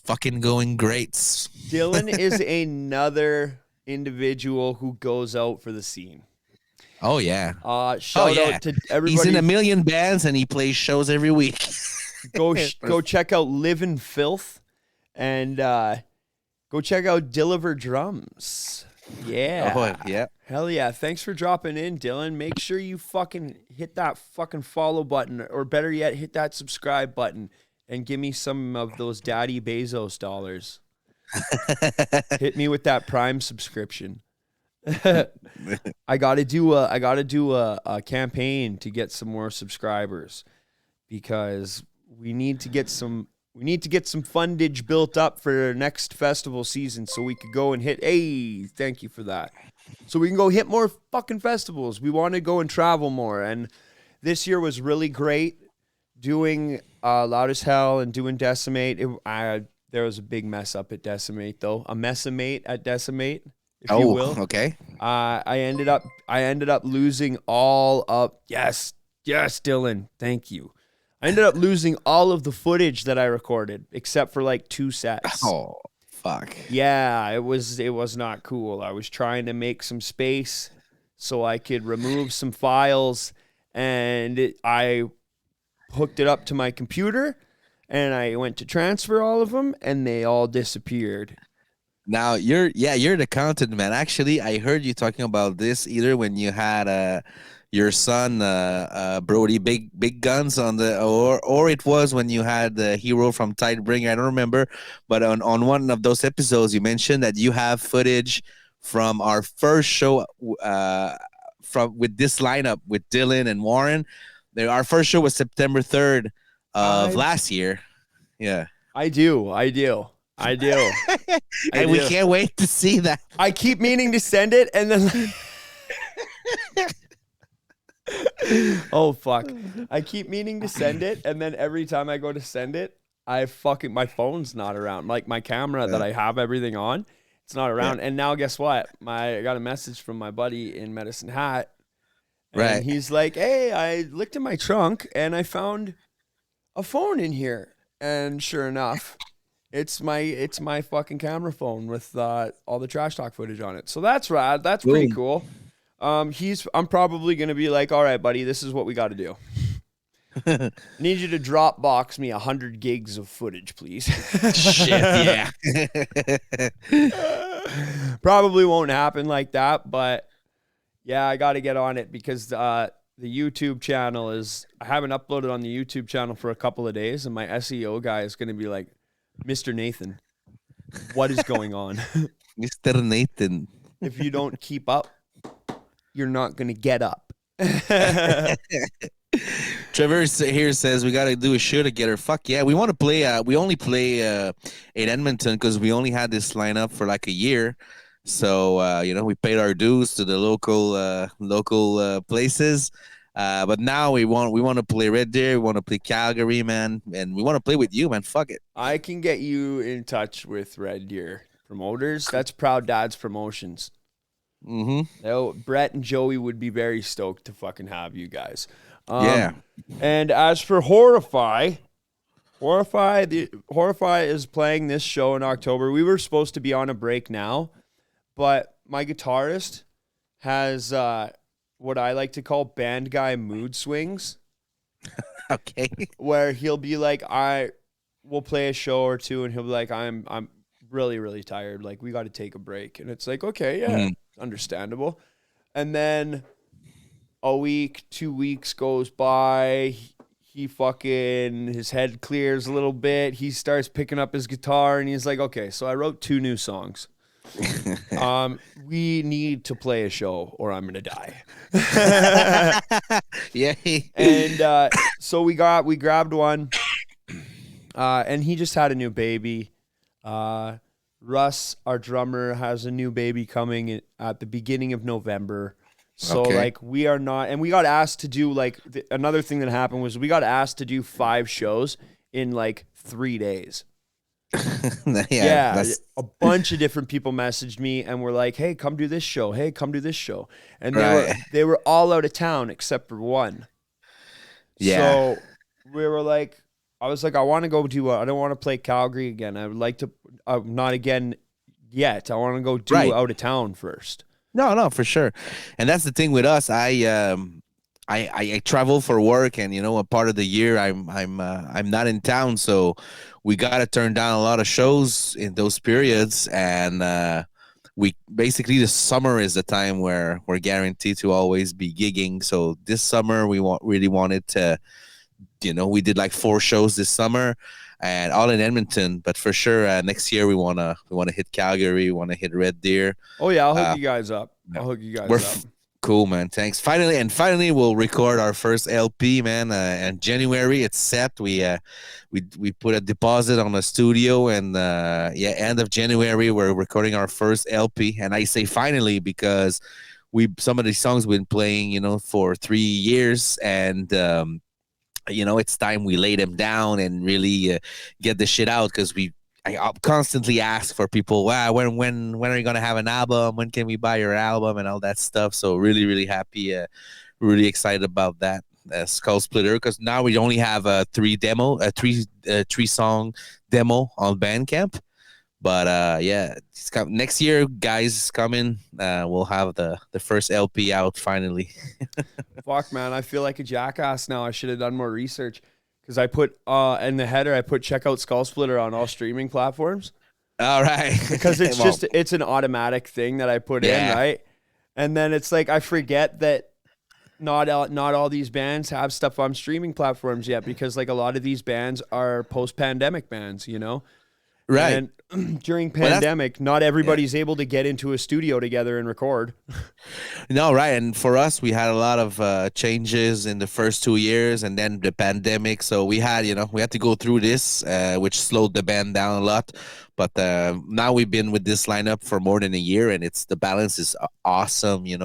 fucking going great. Dylan is another individual who goes out for the scene. Oh, yeah. Shout yeah. out to everybody. He's in a million bands and he plays shows every week. Go check out Live in Filth and Go check out Deliver Drums. Yeah. Oh, yeah. Hell yeah. Thanks for dropping in, Dylan. Make sure you fucking hit that fucking follow button, or better yet, hit that subscribe button and give me some of those Daddy Bezos dollars. Hit me with that Prime subscription. I gotta do a campaign to get some more subscribers, because we need to get some fundage built up for next festival season, so we could go and hit. Hey, thank you for that. So we can go hit more fucking festivals. We want to go and travel more, and this year was really great doing Loud as Hell and doing Decimate. There was a big mess up at Decimate, though. A messimate at Decimate, if you will. Okay. I ended up losing all of yes, Dylan, thank you. I ended up losing all of the footage that I recorded, except for like 2 sets. Oh, fuck. Yeah, it was not cool. I was trying to make some space so I could remove some files, and I hooked it up to my computer, and I went to transfer all of them, and they all disappeared. Now you're the accountant, man. Actually, I heard you talking about this either when you had your son Brody big guns on the, or it was when you had the hero from Tidebringer. I don't remember, but on one of those episodes you mentioned that you have footage from our first show with this lineup with Dylan and Warren. Our first show was September 3rd of last year. Yeah. I do. And we can't wait to see that. I keep meaning to send it, and then oh fuck. I keep meaning to send it, and then every time I go to send it, my phone's not around. Like my camera that I have everything on, it's not around. Yeah. And now guess what? I got a message from my buddy in Medicine Hat. And right. He's like, "Hey, I looked in my trunk and I found a phone in here." And sure enough, it's my fucking camera phone with all the trash talk footage on it. So that's rad. That's pretty cool. I'm probably gonna be like, "All right, buddy, this is what we got to do. Need you to Dropbox me 100 gigs of footage, please." Shit, yeah. Probably won't happen like that, but yeah, I got to get on it, because the YouTube channel I haven't uploaded on the YouTube channel for a couple of days, and my SEO guy is going to be like, "Mr. Nathan, what is going on?" Mr. Nathan. If you don't keep up, you're not going to get up. Trevor here says we got to do a show together. Fuck yeah. We want to play. We only play in Edmonton because we only had this lineup for like a year. So, we paid our dues to the local places. But now we want to play Red Deer. We want to play Calgary, man. And we want to play with you, man. Fuck it. I can get you in touch with Red Deer promoters. That's Proud Dad's Promotions. Mm-hmm. Brett and Joey would be very stoked to fucking have you guys. Yeah. And as for Horrify is playing this show in October. We were supposed to be on a break now, but my guitarist has what I like to call band guy mood swings. Okay. Where he'll be like, we'll play a show or two, and he'll be like, I'm really, really tired. Like, we got to take a break. And it's like, okay, yeah, understandable. And then a week, 2 weeks goes by. He his head clears a little bit. He starts picking up his guitar, and he's like, okay, so I wrote 2 new songs. We need to play a show or I'm gonna die. Yeah. And so we grabbed one, and he just had a new baby. Russ, our drummer, has a new baby coming at the beginning of November. So we are not, and we got asked to do another thing that happened was we got asked to do 5 shows in 3 days. Yeah, a bunch of different people messaged me and were like, "Hey, come do this show. Hey, come do this show." And they were all out of town except for one. Yeah. So we were like, I was like, I want to go I don't want to play Calgary again. I would like to, not again yet. I want to go do out of town first. No, for sure. And that's the thing with us. I I travel for work, and a part of the year I'm not in town, so we gotta turn down a lot of shows in those periods, and we basically the summer is the time where we're guaranteed to always be gigging. So this summer we really wanted to, we did like 4 shows this summer, and all in Edmonton. But for sure, next year we wanna hit Calgary, we wanna hit Red Deer. Oh yeah, I'll hook you guys up. I'll hook you guys up. Cool, man. Thanks. Finally, we'll record our first LP, man. In January, it's set. We put a deposit on the studio, and end of January, we're recording our first LP. And I say finally because some of these songs we've been playing, for 3 years, and it's time we lay them down and really get the shit out, because I constantly ask for people, wow, when are you gonna have an album? When can we buy your album and all that stuff? So really, really happy, really excited about that. SkullSplitter, because now we only have a 3-song demo on Bandcamp. But it's next year, guys, coming. We'll have the first LP out finally. Fuck, man, I feel like a jackass now. I should have done more research. Because I put in the header, I put check out SkullSplitter on all streaming platforms. All right. Because it's it's an automatic thing that I put in, right? And then it's like I forget that not all these bands have stuff on streaming platforms yet, because like a lot of these bands are post-pandemic bands, Right. And during pandemic, not everybody's able to get into a studio together and record. No, right. And for us, we had a lot of changes in the first 2 years, and then the pandemic. So we had to go through this, which slowed the band down a lot. But now we've been with this lineup for more than a year, and the balance is awesome. We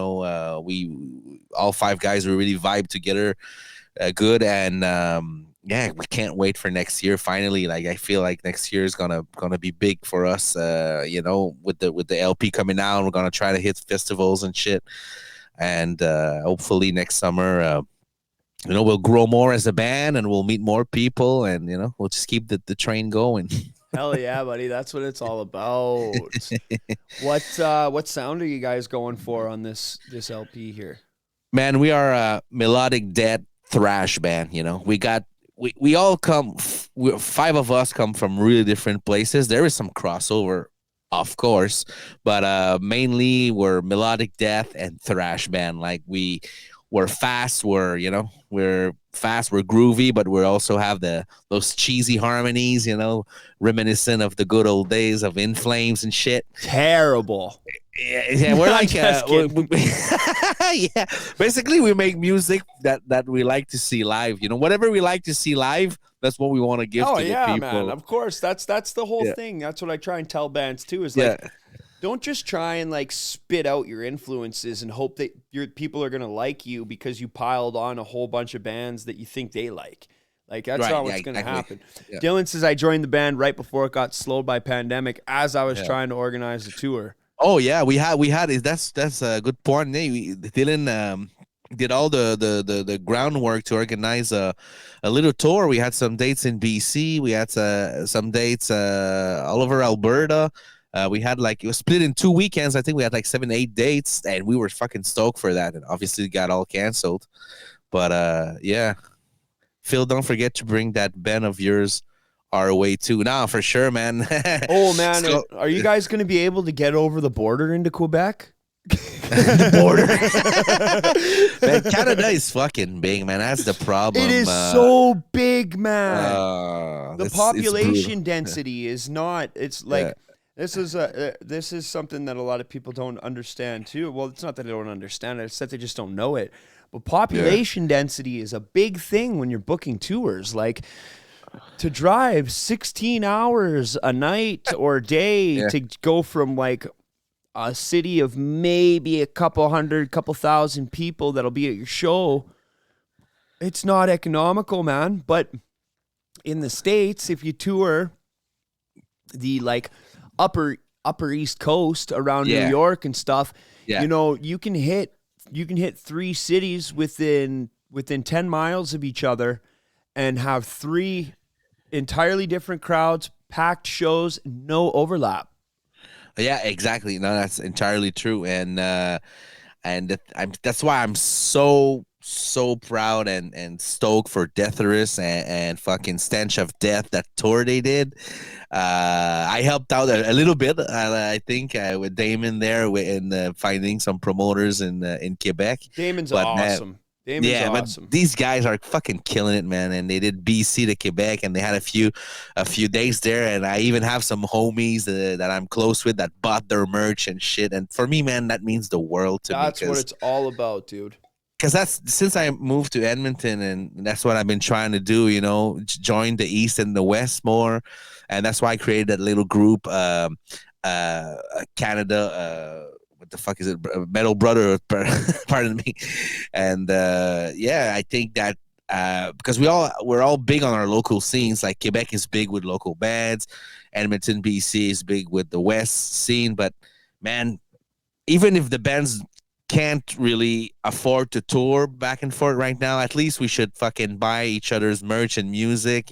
all 5 guys, we really vibe together, good, and we can't wait for next year. Finally, like I feel like next year is gonna be big for us. With the LP coming out, we're gonna try to hit festivals and shit, and hopefully next summer, we'll grow more as a band, and we'll meet more people, and we'll just keep the train going. Hell yeah, buddy! That's what it's all about. What sound are you guys going for on this LP here? Man, we are a melodic death thrash band. We all 5 of us come from really different places. There is some crossover, of course, but mainly we're melodic death and thrash band. Like we're fast, we're fast, we're groovy, but we also have those cheesy harmonies, reminiscent of the good old days of In Flames and shit. Terrible. Yeah, we're like yeah. Basically, we make music that we like to see live. Whatever we like to see live, that's what we want to give to the people. Man. Of course, that's the whole thing. That's what I try and tell bands too. Is like, don't just try and like spit out your influences and hope that your people are gonna like you because you piled on a whole bunch of bands that you think they like. Like that's not what's gonna happen. Yeah. Dylan says I joined the band right before it got slowed by pandemic as I was trying to organize the tour. Oh yeah, we had that's a good point. Dylan did all the groundwork to organize a little tour. We had some dates in BC. We had some dates all over Alberta. We had it was split in 2 weekends. I think we had 7-8 dates, and we were fucking stoked for that. And obviously, it got all canceled. But Phil, don't forget to bring that band of yours our way too. Now, for sure, man. Oh man, are you guys going to be able to get over the border into Quebec? The border. Man, Canada is fucking big, man. That's the problem. It is so big, man. The population density is not. It's like this is something that a lot of people don't understand too. Well, it's not that they don't understand it; it's that they just don't know it. But population density is a big thing when you're booking tours. Like, to drive 16 hours a night or a day to go from a city of maybe a couple thousand people that'll be at your show, it's not economical, man. But in the States, if you tour the upper East Coast around New York and stuff, you can hit 3 cities within 10 miles of each other and have 3 entirely different crowds, packed shows, no overlap. Yeah, exactly. No, that's entirely true, and that's why I'm so so proud and stoked for Deatherus and fucking Stench of Death, that tour they did. I helped out a little bit, I think, with Damon there in finding some promoters in Quebec. Damon's But man, awesome. Damon's yeah, awesome. but these guys are fucking killing it, man. And they did BC to Quebec, and they had a few days there. And I even have some homies that I'm close with that bought their merch and shit. And for me, man, that means the world to me. That's what it's all about, dude. Because that's since I moved to Edmonton, and that's what I've been trying to do. Join the East and the West more, and that's why I created that little group, Canada. What the fuck is it? Metal Brother, pardon me. And yeah, I think that because we're all big on our local scenes. Like Quebec is big with local bands, Edmonton, BC is big with the West scene. But man, even if the bands can't really afford to tour back and forth right now, at least we should fucking buy each other's merch and music.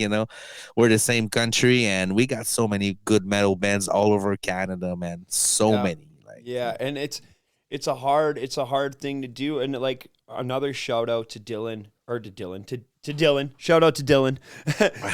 We're the same country, and we got so many good metal bands all over Canada, man. So many. Yeah, and it's a hard thing to do. And like, another shout out to Dylan. Shout out to Dylan.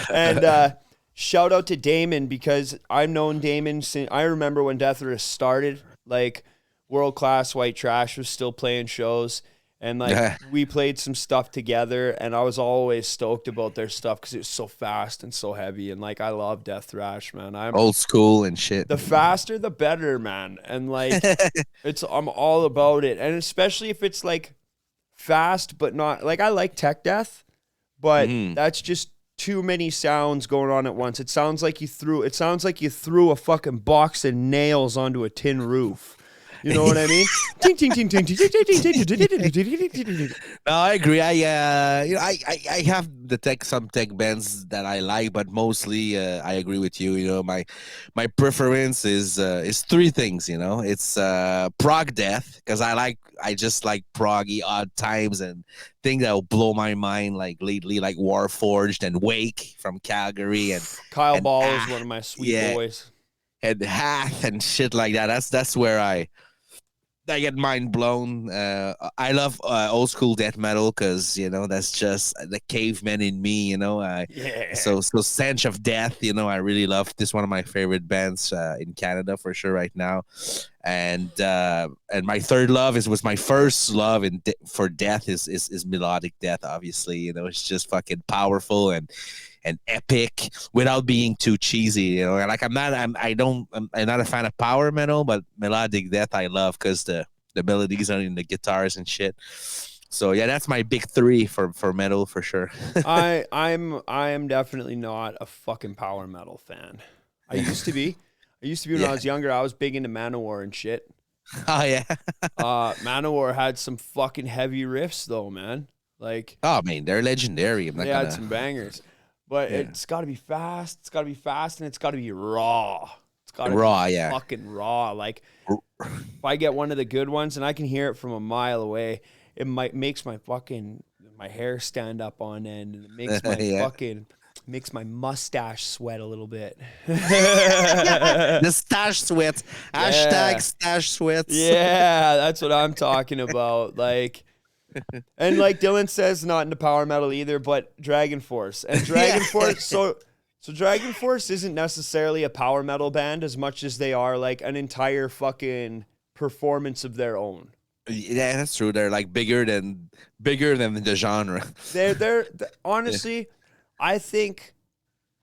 And shout out to Damon, because I've known Damon since I remember when Deatherus started. Like, World Class White Trash was still playing shows, and like we played some stuff together, and I was always stoked about their stuff because it was so fast and so heavy. And like, I love death thrash, man. I'm old school and shit. The faster the better, man. And like, I'm all about it. And especially if it's like fast but not like, I like tech death, but that's just too many sounds going on at once. It sounds like you threw a fucking box of nails onto a tin roof. You know what I mean? Ting, ting, ting, ting, ting, ting, ting, ting, ting, ting. No, I agree. I have some tech bands that I like, but mostly I agree with you. My preference is three things. It's prog death, because I just like proggy odd times and things that will blow my mind, like lately, like Warforged and Wake from Calgary, and Kyle Ball is one of my sweet boys. And Hath and shit like that. That's where I get mind blown. I love old school death metal, because that's just the caveman in me. So Stench of Death. I really love this. One of my favorite bands in Canada for sure right now. And my third love was my first love for death is melodic death. Obviously, it's just fucking powerful and epic without being too cheesy. Like I'm not a fan of power metal, but melodic death I love, because the melodies are in the guitars and shit. So yeah, that's my big three for metal for sure. I am definitely not a fucking power metal fan. I used to be when I was younger. I was big into Manowar and shit. Oh yeah. Manowar had some fucking heavy riffs though, man. Like, oh man, they're legendary. They had some bangers. But it's got to be fast. It's got to be fast, and it's got to be raw. It's got to be fucking raw. Like, if I get one of the good ones, and I can hear it from a mile away, it makes my hair stand up on end, and it makes my makes my mustache sweat a little bit. The stash sweat. Hashtag stash sweats. Yeah, that's what I'm talking about. Like. And like Dylan says, not into power metal either, but Dragon Force. And Dragon Force, so Dragon Force isn't necessarily a power metal band as much as they are like an entire fucking performance of their own. Yeah, that's true. They're like bigger than the genre. They're honestly, I think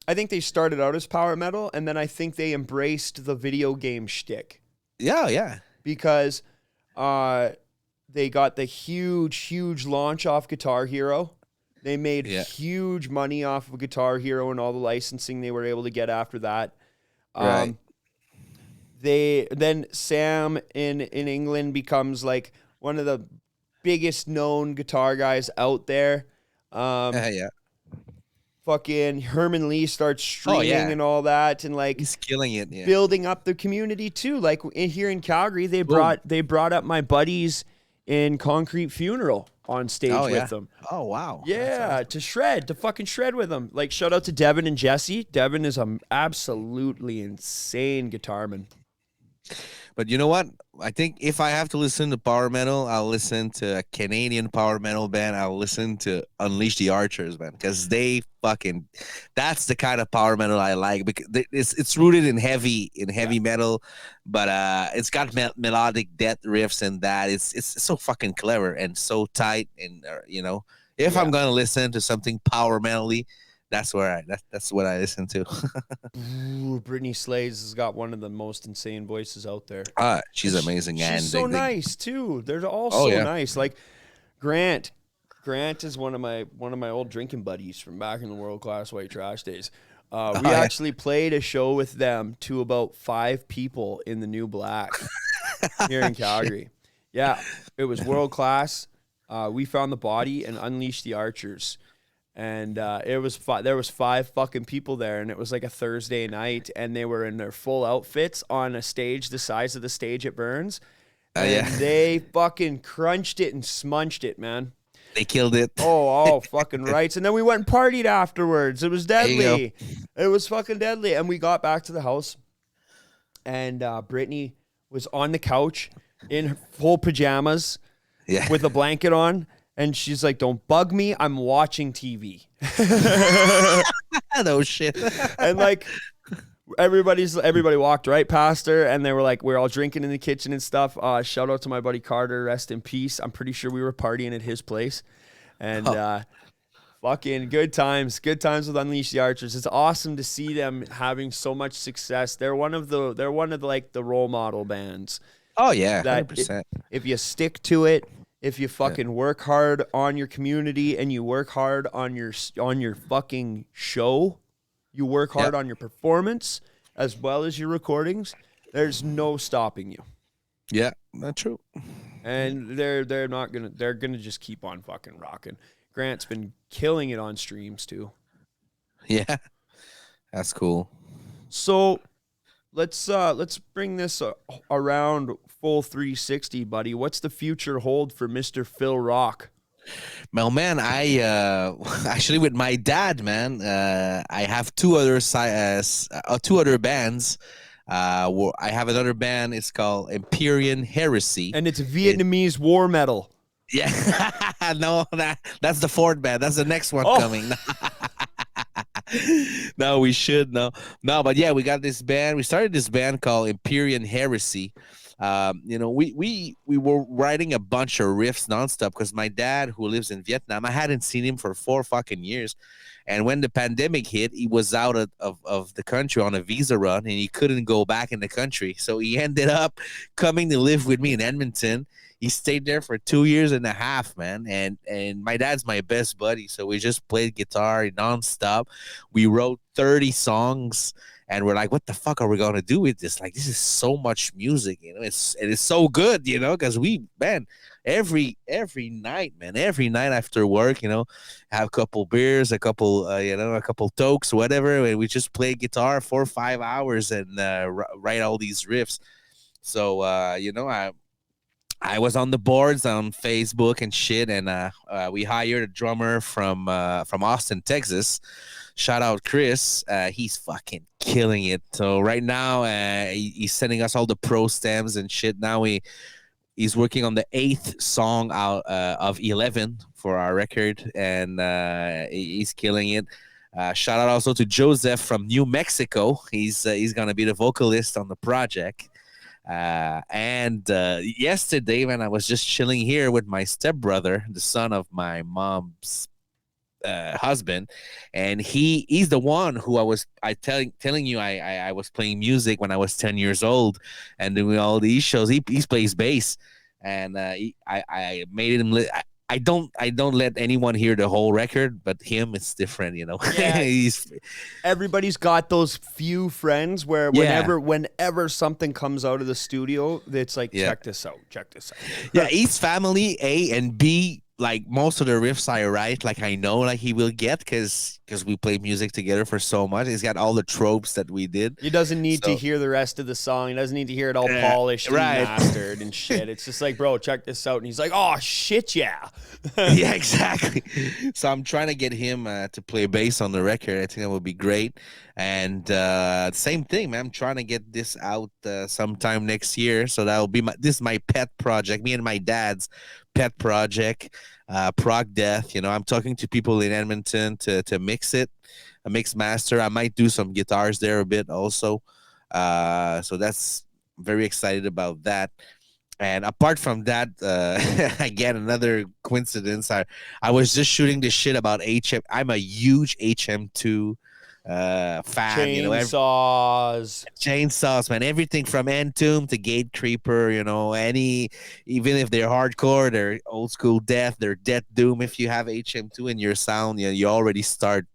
they started out as power metal, and then I think they embraced the video game shtick. Yeah. Because they got the huge launch off Guitar Hero. They made huge money off of Guitar Hero and all the licensing they were able to get after that. Right. Then Sam in England becomes like one of the biggest known guitar guys out there. Fucking Herman Lee starts streaming and all that, and like he's killing it. Yeah. Building up the community too. Like here in Calgary, they brought up my buddies in Concrete Funeral on stage with them. Oh, wow. Yeah, to fucking shred with them. Like, shout out to Devin and Jesse. Devin is an absolutely insane guitarman. But you know what? I think if I have to listen to power metal, I'll listen to a Canadian power metal band. I'll listen to Unleash the Archers, man, because they fucking, that's the kind of power metal I like, because it's rooted in heavy metal, but it's got melodic death riffs and that it's so fucking clever and so tight, and if I'm gonna listen to something power metally, that's what I listen to. Ooh, Brittany Slays has got one of the most insane voices out there. She's amazing, and She's so nice too. They're all Oh, so yeah. nice. Like Grant is one of my old drinking buddies from back in the World Class White Trash days. We actually played a show with them to about 5 people in the New Black here in Calgary. Yeah, it was World Class. We Found the Body and Unleash the Archers. And there was 5 fucking people there, and it was like a Thursday night, and they were in their full outfits on a stage the size of the stage at Burns. And they fucking crunched it and smunched it, man. They killed it. Oh, fucking rights. And then we went and partied afterwards. It was deadly. It was fucking deadly. And we got back to the house, and Brittany was on the couch in her full pajamas with a blanket on. And she's like, "Don't bug me. I'm watching TV." No shit. And like everybody walked right past her, and they were like, we're all drinking in the kitchen and stuff. Shout out to my buddy Carter, rest in peace. I'm pretty sure we were partying at his place. And fucking good times with Unleash the Archers. It's awesome to see them having so much success. They're one of the like the role model bands. Oh yeah, that 100%. If you stick to it, if you fucking work hard on your community and you work hard on your fucking show, you work hard on your performance as well as your recordings, there's no stopping you. Yeah, that's true. And they're gonna just keep on fucking rocking. Grant's been killing it on streams too. Yeah, that's cool. So let's bring this around full 360, buddy. What's the future hold for Mr. Phil Rock? Well, man, I actually with my dad, man, I have two other bands. I have another band. It's called Empyrean Heresy, and it's Vietnamese war metal. Yeah, no, that's the fourth band. That's the next one coming. No, we should no, but yeah, we got this band. We started this band called Empyrean Heresy. We were writing a bunch of riffs nonstop because my dad, who lives in Vietnam, I hadn't seen him for 4 fucking years. And when the pandemic hit, he was out of the country on a visa run, and he couldn't go back in the country. So he ended up coming to live with me in Edmonton. He stayed there for 2.5 years, man. And my dad's my best buddy. So we just played guitar nonstop. We wrote 30 songs. And we're like, what the fuck are we going to do with this? Like, this is so much music, It is so good, because every night, every night after work, have a couple beers, a couple tokes, whatever. And we just play guitar 4 or 5 hours and write all these riffs. So, I was on the boards on Facebook and shit, and we hired a drummer from Austin, Texas. Shout out Chris. He's fucking killing it. So right now he's sending us all the pro stems and shit. Now he's working on the 8th song out of 11 for our record, and he's killing it. Shout out also to Joseph from New Mexico. He's gonna be the vocalist on the project. And yesterday, man, I was just chilling here with my stepbrother, the son of my mom's husband, and he's the one who I was telling you I was playing music when I was 10 years old and doing all these shows. He plays bass, and I made him. I don't let anyone hear the whole record, but him, it's different, Yeah. Everybody's got those few friends where whenever something comes out of the studio, it's like, check this out. Yeah, he's family A, and B, like most of the riffs I write, like I know like he will get because we play music together for so much. He's got all the tropes that we did. He doesn't need to So hear the rest of the song. He doesn't need to hear it all polished and right. mastered and shit. It's just like, bro, check this out. And he's like, oh, shit, yeah. Yeah, exactly. So I'm trying to get him to play bass on the record. I think that would be great. And same thing, man. I'm trying to get this out sometime next year. So that'll be this is my pet project. Me and my dad's pet project, Prog Death. You know, I'm talking to people in Edmonton to mix it, a mix master. I might do some guitars there a bit also. So that's very excited about that. And apart from that, again, another coincidence. I was just shooting this shit about HM. I'm a huge HM2 fan. Chainsaws, man. Everything from Entomb to Gate Creeper. You know, even if they're hardcore, they're old school death. They're Death Doom. If you have HM2 in your sound, you already start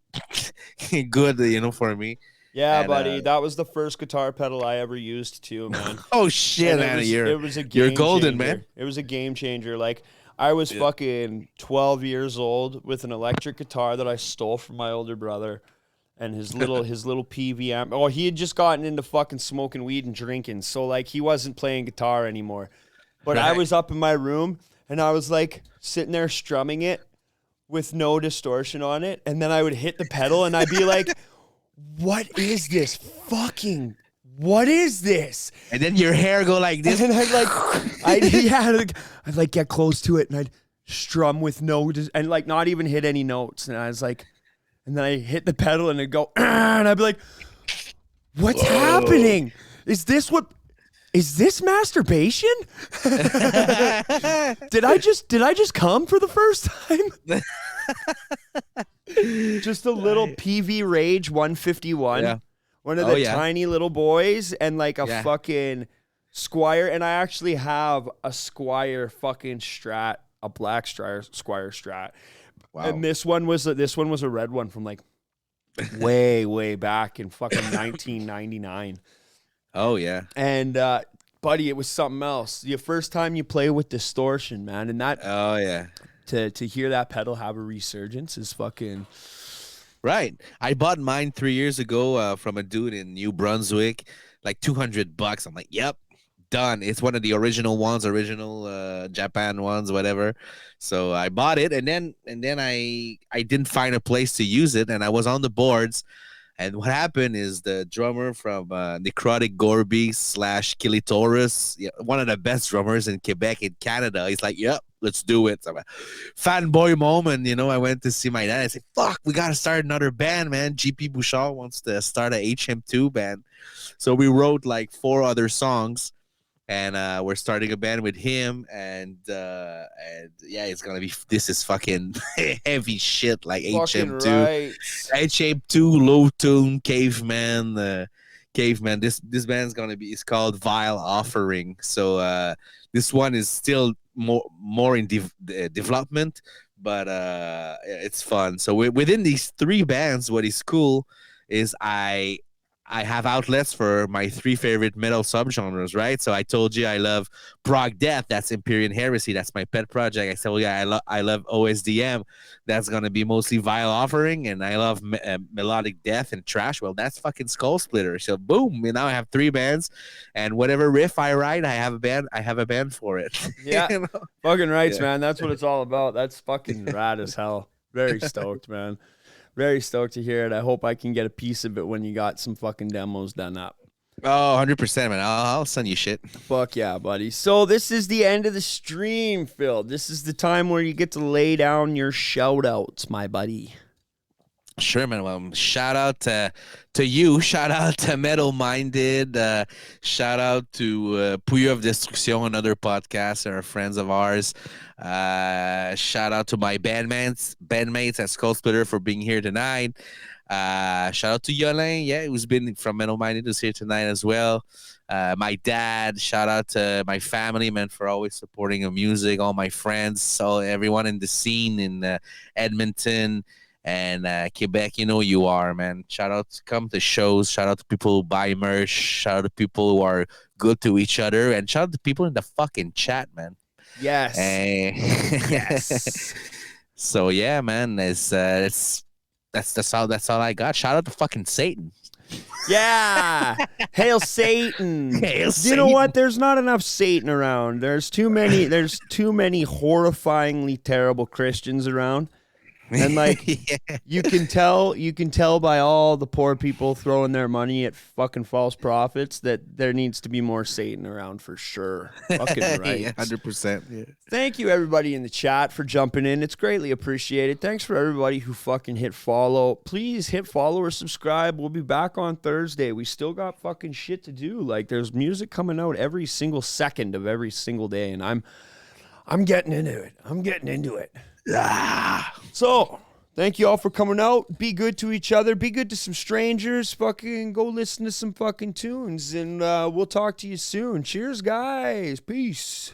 good. You know, for me. Yeah, buddy, that was the first guitar pedal I ever used too, man. Oh shit, man! It was a game you're golden, changer. man. It was a game changer. Like I was fucking 12 years old with an electric guitar that I stole from my older brother, and his little PV amp. Oh, he had just gotten into fucking smoking weed and drinking, so like he wasn't playing guitar anymore. But I was up in my room and I was like sitting there strumming it with no distortion on it, and then I would hit the pedal and I'd be like, what is this fucking, what is this? And then your hair go like this. And I'd like get close to it and I'd strum with no, and like not even hit any notes. And I was like, and then I hit the pedal and it'd go, and I'd be like, what's happening? Is this masturbation? Did I just come for the first time? Just a little PV Rage 151. Yeah. One of the tiny little boys and like a fucking Squire. And I actually have a Squire fucking Strat, a black Squire Strat. Wow. And this one was a red one from like way back in fucking 1999. Oh yeah. And buddy, it was something else. The first time you play with distortion, man, and that to hear that pedal have a resurgence is fucking right. I bought mine 3 years ago from a dude in New Brunswick, like $200. I'm like, yep, done. It's one of the original ones, Japan ones, whatever. So I bought it, and then I didn't find a place to use it, and I was on the boards. And what happened is the drummer from Necrotic Gorby / Kilitaurus, one of the best drummers in Quebec in Canada, he's like, yep, let's do it. So, fanboy moment, I went to see my dad. I said, fuck, we got to start another band, man. GP Bouchard wants to start a HM2 band. So we wrote like 4 other songs. And we're starting a band with him, and it's gonna be. This is fucking heavy shit, like HM2, right. HM2, low tune, caveman. This band's gonna be. It's called Vile Offering. So this one is still more in development, but it's fun. So within these 3 bands, what is cool is I have outlets for my 3 favorite metal subgenres, right? So I told you I love Prog Death. That's Empyrean Heresy. That's my pet project. I said, well, yeah, I love OSDM. That's going to be mostly Vile Offering. And I love melodic death and trash. Well, that's fucking SkullSplitter. So boom, now I have 3 bands. And whatever riff I write, I have a band for it. Yeah, fucking rights, man. That's what it's all about. That's fucking rad as hell. Very stoked, man. Very stoked to hear it. I hope I can get a piece of it when you got some fucking demos done up. Oh, 100%, man. I'll send you shit. Fuck yeah, buddy. So this is the end of the stream, Phil. This is the time where you get to lay down your shout-outs, my buddy. Sure, man. Well, shout out to you. Shout out to Metal Minded. Shout out to Puyo of Destruction, another podcast, and our friends of ours. Shout out to my bandmates at SkullSplitter for being here tonight. Shout out to Yolin, who's been from Metal Minded, who's here tonight as well. My dad. Shout out to my family, man, for always supporting the music. All my friends, so everyone in the scene in Edmonton and Quebec, you are, man. Shout out to come to shows. Shout out to people who buy merch. Shout out to people who are good to each other, and shout out to people in the fucking chat, man. Yes. Yes. So yeah, man, that's all I got. Shout out to fucking Satan. Yeah. Hail Satan. Hail You know what? Satan. There's not enough Satan around. There's too many horrifyingly terrible Christians around. And like Yeah. you can tell by all the poor people throwing their money at fucking false prophets that there needs to be more Satan around for sure. Fucking right. Yeah, 100%. Yeah. Thank you everybody in the chat for jumping in. It's greatly appreciated. Thanks for everybody who fucking hit follow. Please hit follow or subscribe. We'll be back on Thursday. We still got fucking shit to do. Like there's music coming out every single second of every single day, and I'm getting into it. I'm getting into it. So, thank you all for coming out. Be good to each other. Be good to some strangers. Fucking go listen to some fucking tunes. And we'll talk to you soon. Cheers, guys. Peace.